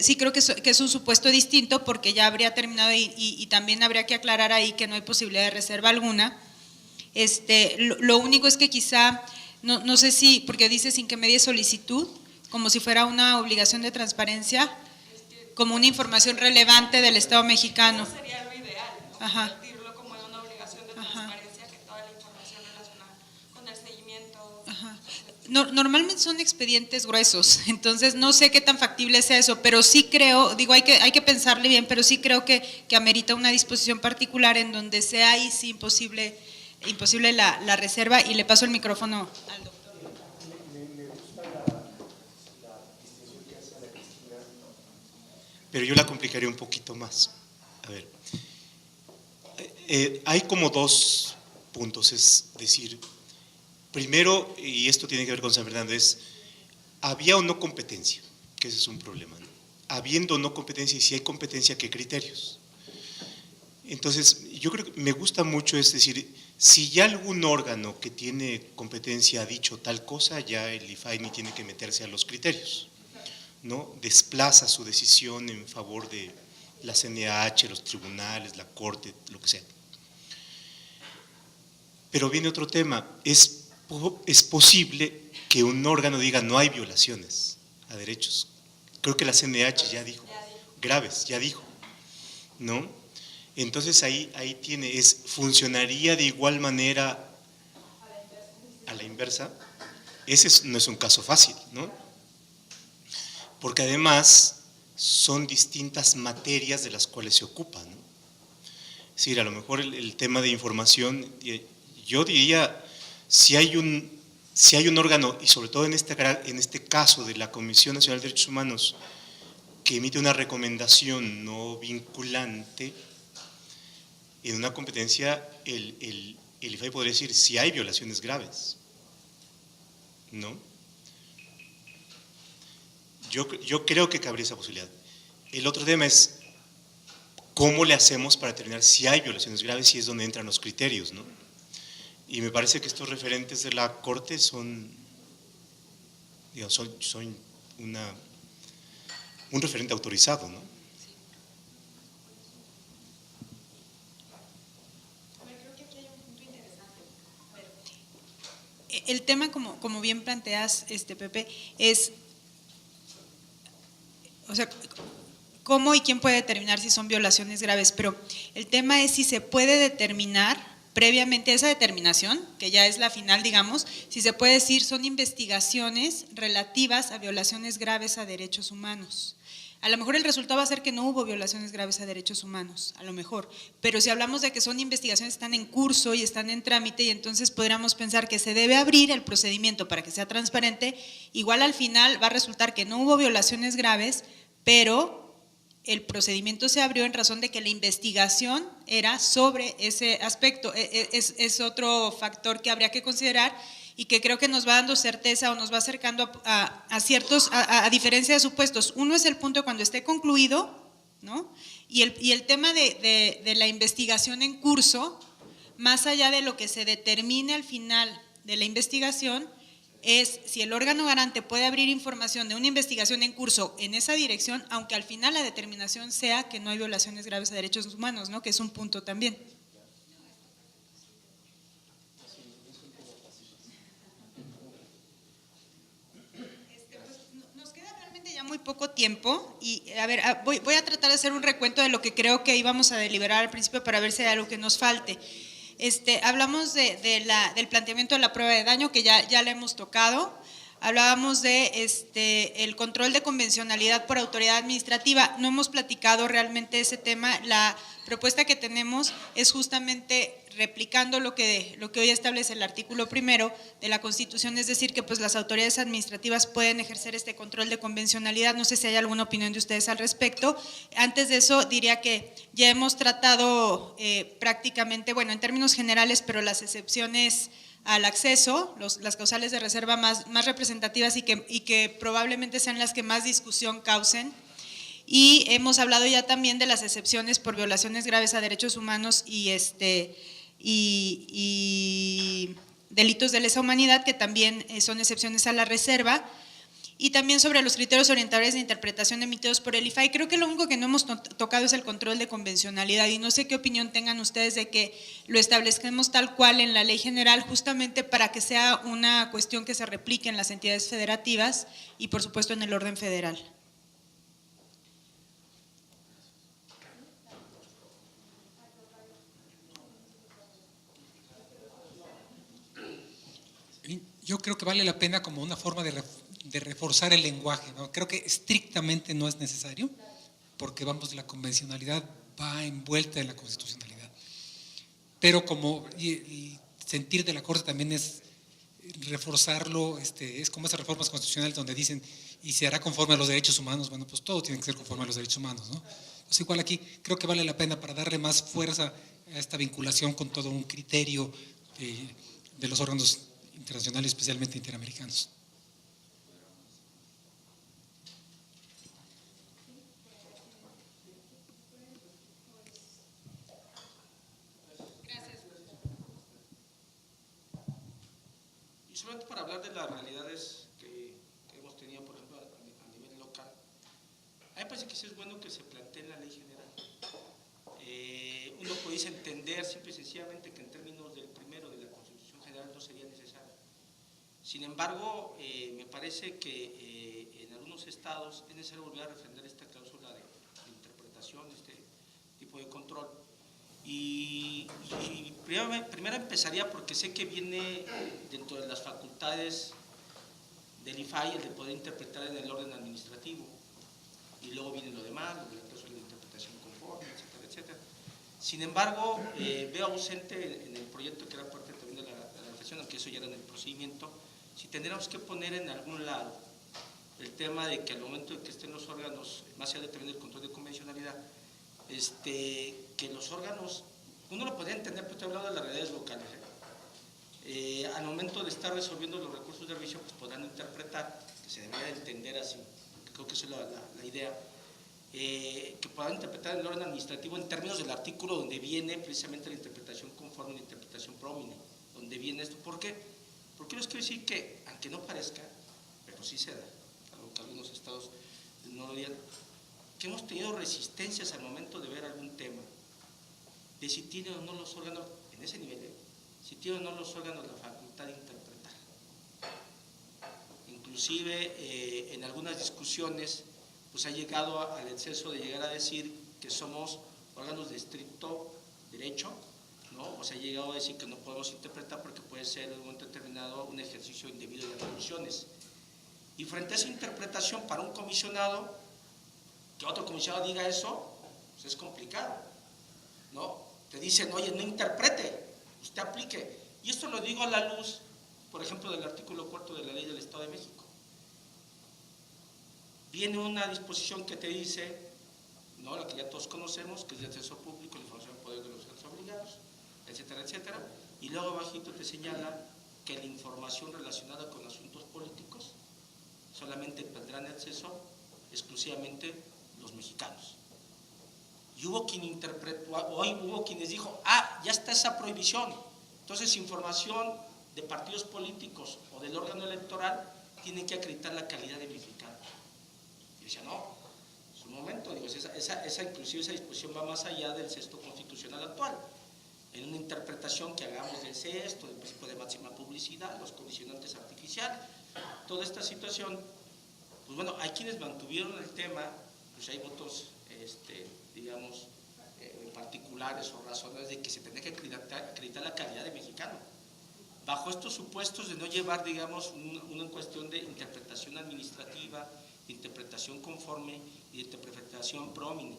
sí creo que es un supuesto distinto porque ya habría terminado y también habría que aclarar ahí que no hay posibilidad de reserva alguna. Lo único es que quizá, no sé si, porque dice sin que medie solicitud, como si fuera una obligación de transparencia, como una información relevante del Estado mexicano. Eso sería lo ideal, ¿no? Ajá. Convertirlo como en una obligación de transparencia, que toda la información relacionada con el seguimiento. Ajá. Normalmente son expedientes gruesos, entonces no sé qué tan factible sea eso, pero sí creo, digo, hay que pensarle bien, pero sí creo que amerita una disposición particular en donde sea ahí sí imposible la reserva, y le paso el micrófono al doctor. Pero yo la complicaría un poquito más. A ver, hay como dos puntos, es decir, primero, y esto tiene que ver con San Fernando, es, ¿había o no competencia? Que ese es un problema, ¿no? Habiendo o no competencia, y si hay competencia, ¿qué criterios? Entonces, yo creo que me gusta mucho, es decir, si ya algún órgano que tiene competencia ha dicho tal cosa, ya el IFAI ni tiene que meterse a los criterios, ¿no? Desplaza su decisión en favor de la CNH, los tribunales, la Corte, lo que sea. Pero viene otro tema, es posible que un órgano diga no hay violaciones a derechos. Creo que la CNH ya dijo, graves, ya dijo, ¿no? Entonces ahí funcionaría de igual manera a la inversa. Ese no es un caso fácil, ¿no? Porque además son distintas materias de las cuales se ocupan, ¿no? Es decir, a lo mejor el tema de información, yo diría, si hay un órgano, y sobre todo en este caso de la Comisión Nacional de Derechos Humanos, que emite una recomendación no vinculante, en una competencia el IFAI podría decir si hay violaciones graves, ¿no? Yo creo que cabría esa posibilidad. El otro tema es cómo le hacemos para determinar si hay violaciones graves, y es donde entran los criterios, ¿no? Y me parece que estos referentes de la Corte son, digamos, son un referente autorizado, ¿no? El tema, como bien planteas, Pepe, es, o sea, cómo y quién puede determinar si son violaciones graves, pero el tema es si se puede determinar previamente esa determinación, que ya es la final, digamos, si se puede decir son investigaciones relativas a violaciones graves a derechos humanos. A lo mejor el resultado va a ser que no hubo violaciones graves a derechos humanos, a lo mejor, pero si hablamos de que son investigaciones que están en curso y están en trámite, y entonces podríamos pensar que se debe abrir el procedimiento para que sea transparente, igual al final va a resultar que no hubo violaciones graves, pero el procedimiento se abrió en razón de que la investigación era sobre ese aspecto. Es otro factor que habría que considerar y que creo que nos va dando certeza o nos va acercando a ciertos, a diferencia de supuestos. Uno es el punto cuando esté concluido, ¿no? Y el tema de la investigación en curso, más allá de lo que se determine al final de la investigación, es si el órgano garante puede abrir información de una investigación en curso en esa dirección, aunque al final la determinación sea que no hay violaciones graves a derechos humanos, ¿no? Que es un punto también. Nos queda realmente ya muy poco tiempo y a ver, voy a tratar de hacer un recuento de lo que creo que íbamos a deliberar al principio para ver si hay algo que nos falte. Hablamos del planteamiento de la prueba de daño, que ya la hemos tocado. Hablábamos de el control de convencionalidad por autoridad administrativa. No hemos platicado realmente ese tema. La propuesta que tenemos es justamente replicando lo que hoy establece el artículo 1 de la Constitución, es decir, que pues las autoridades administrativas pueden ejercer este control de convencionalidad. No sé si hay alguna opinión de ustedes al respecto. Antes de eso diría que ya hemos tratado prácticamente, bueno, en términos generales, pero las excepciones al acceso, las causales de reserva más representativas y que probablemente sean las que más discusión causen. Y hemos hablado ya también de las excepciones por violaciones graves a derechos humanos y delitos de lesa humanidad, que también son excepciones a la reserva, y también sobre los criterios orientadores de interpretación emitidos por el IFAI. Creo que lo único que no hemos tocado es el control de convencionalidad, y no sé qué opinión tengan ustedes de que lo establezcamos tal cual en la ley general, justamente para que sea una cuestión que se replique en las entidades federativas y por supuesto en el orden federal. Yo creo que vale la pena como una forma de reforzar el lenguaje, ¿no? Creo que estrictamente no es necesario, porque vamos, la convencionalidad va envuelta en la constitucionalidad. Pero como el sentir de la Corte también es reforzarlo, es como esas reformas constitucionales donde dicen, y se hará conforme a los derechos humanos. Bueno, pues todo tiene que ser conforme a los derechos humanos, ¿no? Entonces igual aquí creo que vale la pena para darle más fuerza a esta vinculación con todo un criterio de los órganos internacionales, especialmente interamericanos. Gracias. Y solamente para hablar de las realidades que hemos tenido, por ejemplo, a nivel local, a mí me parece que sí es bueno que se plantee en la ley general. Uno puede entender simple y sencillamente que en términos del primero de la Constitución General no sería necesario. Sin embargo, me parece que en algunos estados es necesario volver a refrendar esta cláusula de interpretación, este tipo de control. Y primero empezaría porque sé que viene dentro de las facultades del IFAI el de poder interpretar en el orden administrativo, y luego viene lo demás, lo de la cláusula de interpretación conforme, etcétera, etcétera. Sin embargo, veo ausente en el proyecto, que era parte también de la reflexión, aunque eso ya era en el procedimiento, si tendríamos que poner en algún lado el tema de que al momento de que estén los órganos, más allá de también el control de convencionalidad, que los órganos, uno lo podría entender, pero estoy hablando de las realidades locales, al momento de estar resolviendo los recursos de revisión, pues podrán interpretar, que se debería entender así, creo que esa es la idea, que puedan interpretar el orden administrativo en términos del artículo donde viene precisamente la interpretación conforme y la interpretación prómine, donde viene esto. ¿Por qué? Porque les quiero decir que, aunque no parezca, pero sí se da, algo que algunos estados no lo digan, que hemos tenido resistencias al momento de ver algún tema, de si tienen o no los órganos, en ese nivel, si tienen o no los órganos la facultad de interpretar. Inclusive en algunas discusiones pues ha llegado al exceso de llegar a decir que somos órganos de estricto derecho, ¿no? O sea, ha llegado a decir que no podemos interpretar porque puede ser en un momento determinado un ejercicio indebido de atribuciones. Y frente a esa interpretación para un comisionado, que otro comisionado diga eso, pues es complicado, ¿no? Te dicen, oye, no interprete, usted aplique. Y esto lo digo a la luz, por ejemplo, del artículo 4 de la Ley del Estado de México. Viene una disposición que te dice, ¿no?, la que ya todos conocemos, que es de acceso público, la información en poder de los entes obligados, etcétera, etcétera, y luego abajito te señala que la información relacionada con asuntos políticos solamente tendrán acceso exclusivamente los mexicanos. Y hubo quien interpretó, hoy hubo quienes dijo, ya está esa prohibición, entonces información de partidos políticos o del órgano electoral tiene que acreditar la calidad de mexicano. Y decía, no, es un momento, digo, inclusive esa disposición va más allá del sexto constitucional actual. En una interpretación que hagamos del sexto, del principio de máxima publicidad, los condicionantes artificiales, toda esta situación, pues bueno, hay quienes mantuvieron el tema, pues hay votos, digamos, particulares o razones de que se tenía que acreditar la calidad de mexicano. Bajo estos supuestos de no llevar, digamos, una cuestión de interpretación administrativa, de interpretación conforme y de interpretación prómine.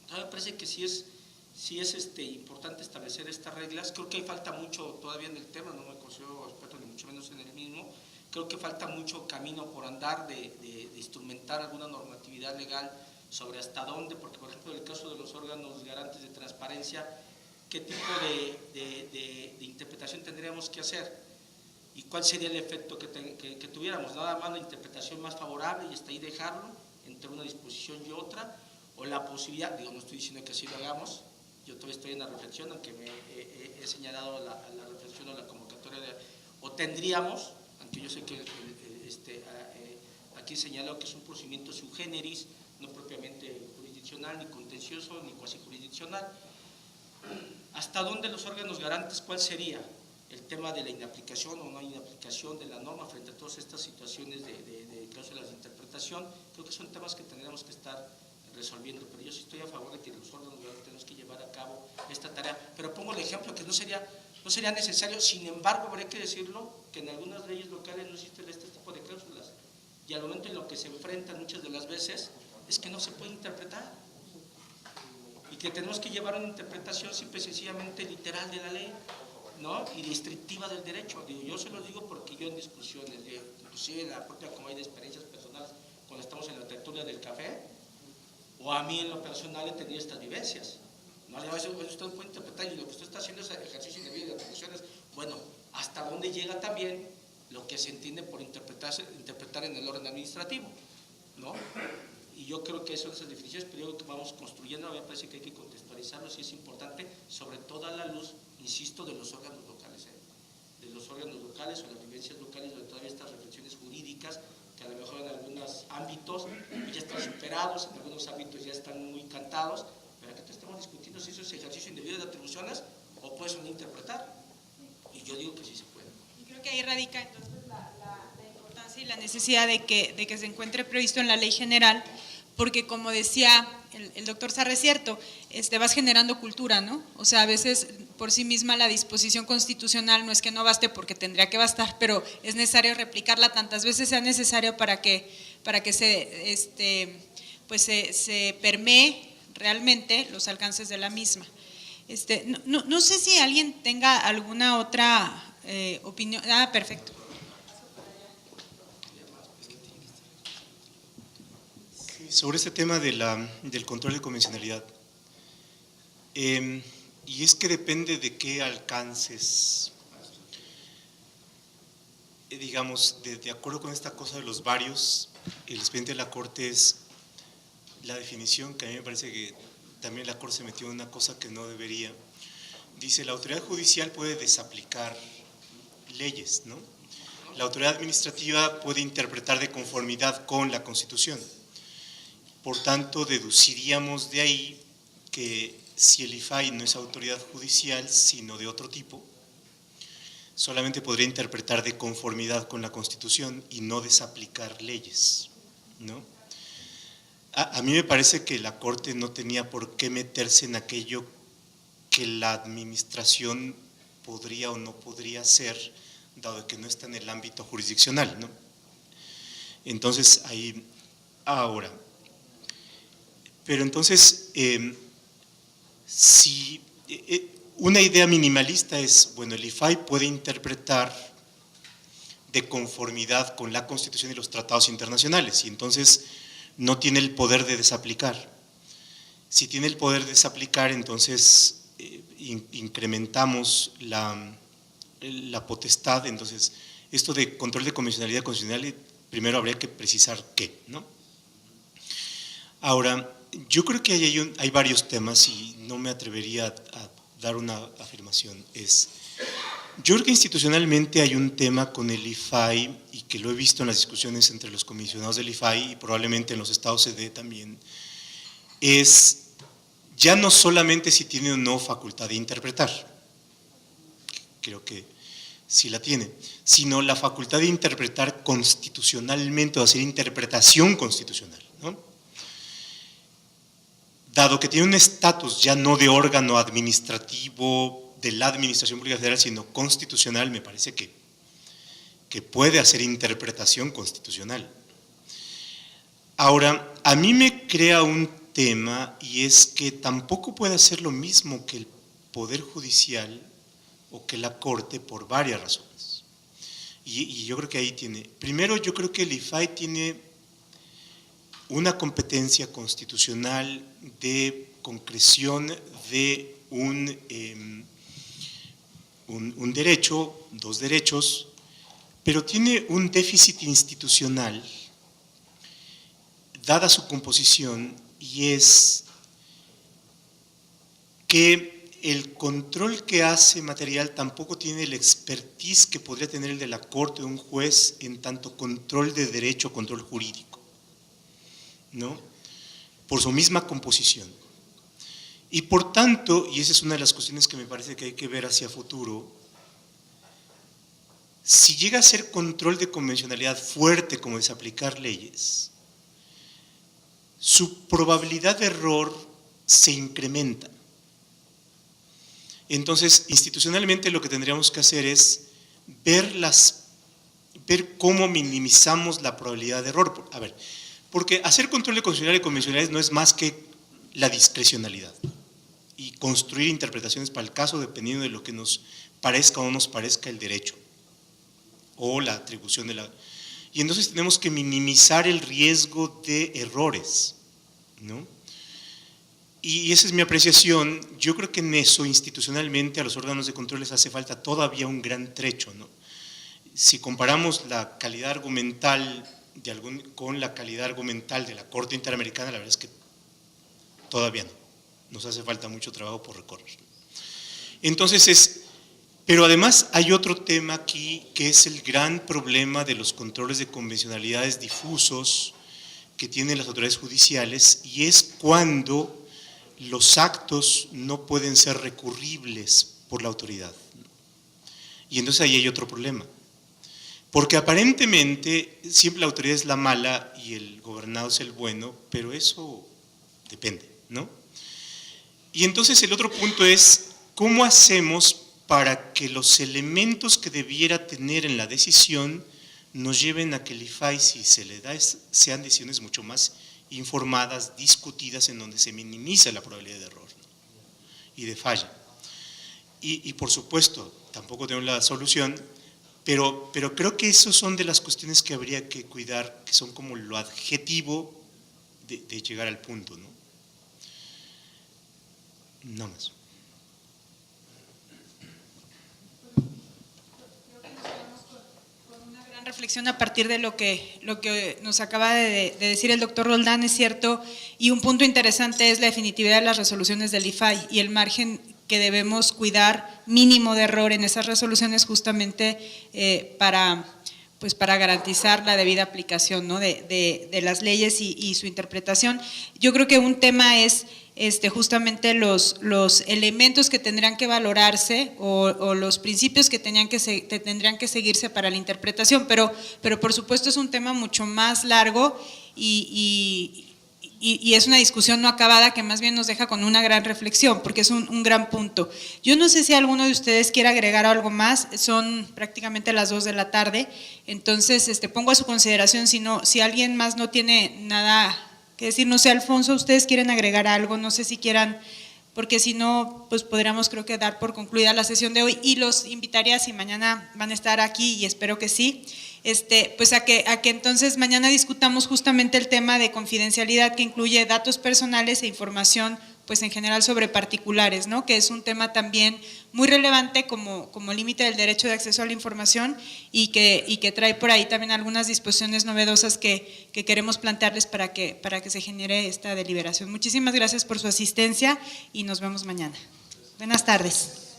Entonces me parece que sí es importante establecer estas reglas. Creo que hay falta mucho todavía en el tema, no me considero experto ni mucho menos en el mismo. Creo que falta mucho camino por andar de instrumentar alguna normatividad legal sobre hasta dónde, porque por ejemplo en el caso de los órganos garantes de transparencia, qué tipo de interpretación tendríamos que hacer y cuál sería el efecto que tuviéramos, nada más la interpretación más favorable y hasta ahí dejarlo entre una disposición y otra, o la posibilidad, digo, no estoy diciendo que así lo hagamos, yo todavía estoy en la reflexión, aunque he señalado la reflexión o la convocatoria, o tendríamos, aunque yo sé que aquí he señalado que es un procedimiento sui generis, no propiamente jurisdiccional, ni contencioso, ni cuasi jurisdiccional. ¿Hasta dónde los órganos garantes? ¿Cuál sería el tema de la inaplicación o no inaplicación de la norma frente a todas estas situaciones de cláusulas de interpretación? Creo que son temas que tendríamos que estar resolviendo, pero yo sí estoy a favor de que los órganos garantes tenemos que llevar a cabo esta tarea. Pero pongo el ejemplo que no sería necesario, sin embargo, habría que decirlo, que en algunas leyes locales no existe este tipo de cláusulas, y al momento en lo que se enfrentan muchas de las veces es que no se puede interpretar y que tenemos que llevar una interpretación simple y sencillamente literal de la ley, ¿no?, y restrictiva del derecho. Digo, yo se lo digo porque yo en discusiones, inclusive en la propia comunidad de experiencias personales, cuando estamos en la tertulia del café, o a mí en lo personal he tenido estas vivencias. No, a veces usted puede interpretar y lo que usted está haciendo es ejercicio indebido de atribuciones. Bueno, ¿hasta dónde llega también lo que se entiende por interpretar en el orden administrativo, ¿no? Y yo creo que son esas definiciones, pero yo creo que vamos construyendo, a mí me parece que hay que contextualizarlos y es importante, sobre todo a la luz, insisto, de los órganos locales, de los órganos locales o las vivencias locales, donde todavía estas reflexiones jurídicas, que a lo mejor en algunos ámbitos ya están superados, en algunos ámbitos ya están muy cantados, pero aquí estamos discutiendo si eso es ejercicio indebido de atribuciones o puede no interpretar. Y yo digo que sí se puede. Y creo que ahí radica entonces la importancia y la necesidad de que se encuentre previsto en la ley general, porque como decía el doctor Sarre, es cierto, vas generando cultura, ¿no? O sea, a veces por sí misma la disposición constitucional no es que no baste porque tendría que bastar, pero es necesario replicarla tantas veces sea necesario para que se permee realmente los alcances de la misma. No sé si alguien tenga alguna otra opinión. Perfecto. Sobre este tema del control de convencionalidad, y es que depende de qué alcances, digamos, de acuerdo con esta cosa de los varios, el expediente de la Corte es la definición, que a mí me parece que también la Corte se metió en una cosa que no debería. Dice, la autoridad judicial puede desaplicar leyes, ¿no? La autoridad administrativa puede interpretar de conformidad con la Constitución. Por tanto, deduciríamos de ahí que si el IFAI no es autoridad judicial, sino de otro tipo, solamente podría interpretar de conformidad con la Constitución y no desaplicar leyes, ¿no? A mí me parece que la Corte no tenía por qué meterse en aquello que la administración podría o no podría hacer, dado que no está en el ámbito jurisdiccional, ¿no? Entonces, ahí, ahora, pero entonces, si una idea minimalista es, bueno, el IFAI puede interpretar de conformidad con la Constitución y los tratados internacionales, y entonces no tiene el poder de desaplicar. Si tiene el poder de desaplicar, entonces incrementamos la potestad. Entonces, esto de control de convencionalidad constitucional, primero habría que precisar qué, ¿no? Ahora, yo creo que hay varios temas y no me atrevería a dar una afirmación. Yo creo que institucionalmente hay un tema con el IFAI, y que lo he visto en las discusiones entre los comisionados del IFAI y probablemente en los estados CD también, es ya no solamente si tiene o no facultad de interpretar, creo que sí la tiene, sino la facultad de interpretar constitucionalmente o hacer interpretación constitucional, ¿no? Dado que tiene un estatus ya no de órgano administrativo de la Administración Pública Federal, sino constitucional, me parece que puede hacer interpretación constitucional. Ahora, a mí me crea un tema, y es que tampoco puede hacer lo mismo que el Poder Judicial o que la Corte por varias razones. Y yo creo que ahí tiene, primero yo creo que el IFAI tiene una competencia constitucional de concreción de un derecho, dos derechos, pero tiene un déficit institucional, dada su composición, y es que el control que hace material tampoco tiene el expertise que podría tener el de la Corte o un juez en tanto control de derecho, control jurídico, ¿no? Por su misma composición. Y por tanto, y esa es una de las cuestiones que me parece que hay que ver hacia futuro, si llega a ser control de convencionalidad fuerte como desaplicar leyes, su probabilidad de error se incrementa. Entonces, institucionalmente lo que tendríamos que hacer es ver cómo minimizamos la probabilidad de error. A ver, porque hacer control de constitucionalidad y convencionalidades no es más que la discrecionalidad y construir interpretaciones para el caso dependiendo de lo que nos parezca o no nos parezca el derecho o la atribución de la… Y entonces tenemos que minimizar el riesgo de errores, ¿no? Y esa es mi apreciación. Yo creo que en eso institucionalmente a los órganos de control les hace falta todavía un gran trecho, ¿no? Si comparamos la calidad argumental con la calidad argumental de la Corte Interamericana, la verdad es que todavía no, nos hace falta mucho trabajo por recorrer. Entonces pero además hay otro tema aquí que es el gran problema de los controles de convencionalidades difusos que tienen las autoridades judiciales, y es cuando los actos no pueden ser recurribles por la autoridad. Y entonces ahí hay otro problema. Porque aparentemente siempre la autoridad es la mala y el gobernado es el bueno, pero eso depende, ¿no? Y entonces el otro punto es, ¿cómo hacemos para que los elementos que debiera tener en la decisión nos lleven a que el IFAI, si se le da, sean decisiones mucho más informadas, discutidas, en donde se minimiza la probabilidad de error, ¿no? Y de falla? Y por supuesto, tampoco tengo la solución, pero creo que esas son de las cuestiones que habría que cuidar, que son como lo adjetivo de llegar al punto, ¿no? No más. reflexión a partir de lo que nos acaba de decir el doctor Roldán, es cierto, y un punto interesante es la definitividad de las resoluciones del IFAI y el margen que debemos cuidar mínimo de error en esas resoluciones justamente para garantizar la debida aplicación, ¿no?, de las leyes y su interpretación. Yo creo que un tema es justamente los elementos que tendrán que valorarse o los principios que tendrían que seguirse para la interpretación, pero por supuesto es un tema mucho más largo y es una discusión no acabada que más bien nos deja con una gran reflexión, porque es un gran punto. Yo no sé si alguno de ustedes quiere agregar algo más, son prácticamente las 2 de la tarde, entonces pongo a su consideración, si alguien más no tiene nada que decir, no sé, Alfonso, ¿ustedes quieren agregar algo? No sé si quieran, porque si no, pues podríamos creo que dar por concluida la sesión de hoy y los invitaría, si mañana van a estar aquí y espero que sí, pues a que entonces mañana discutamos justamente el tema de confidencialidad que incluye datos personales e información pues en general sobre particulares, ¿no?, que es un tema también muy relevante como límite del derecho de acceso a la información y que trae por ahí también algunas disposiciones novedosas que queremos plantearles para que se genere esta deliberación. Muchísimas gracias por su asistencia y nos vemos mañana. Buenas tardes.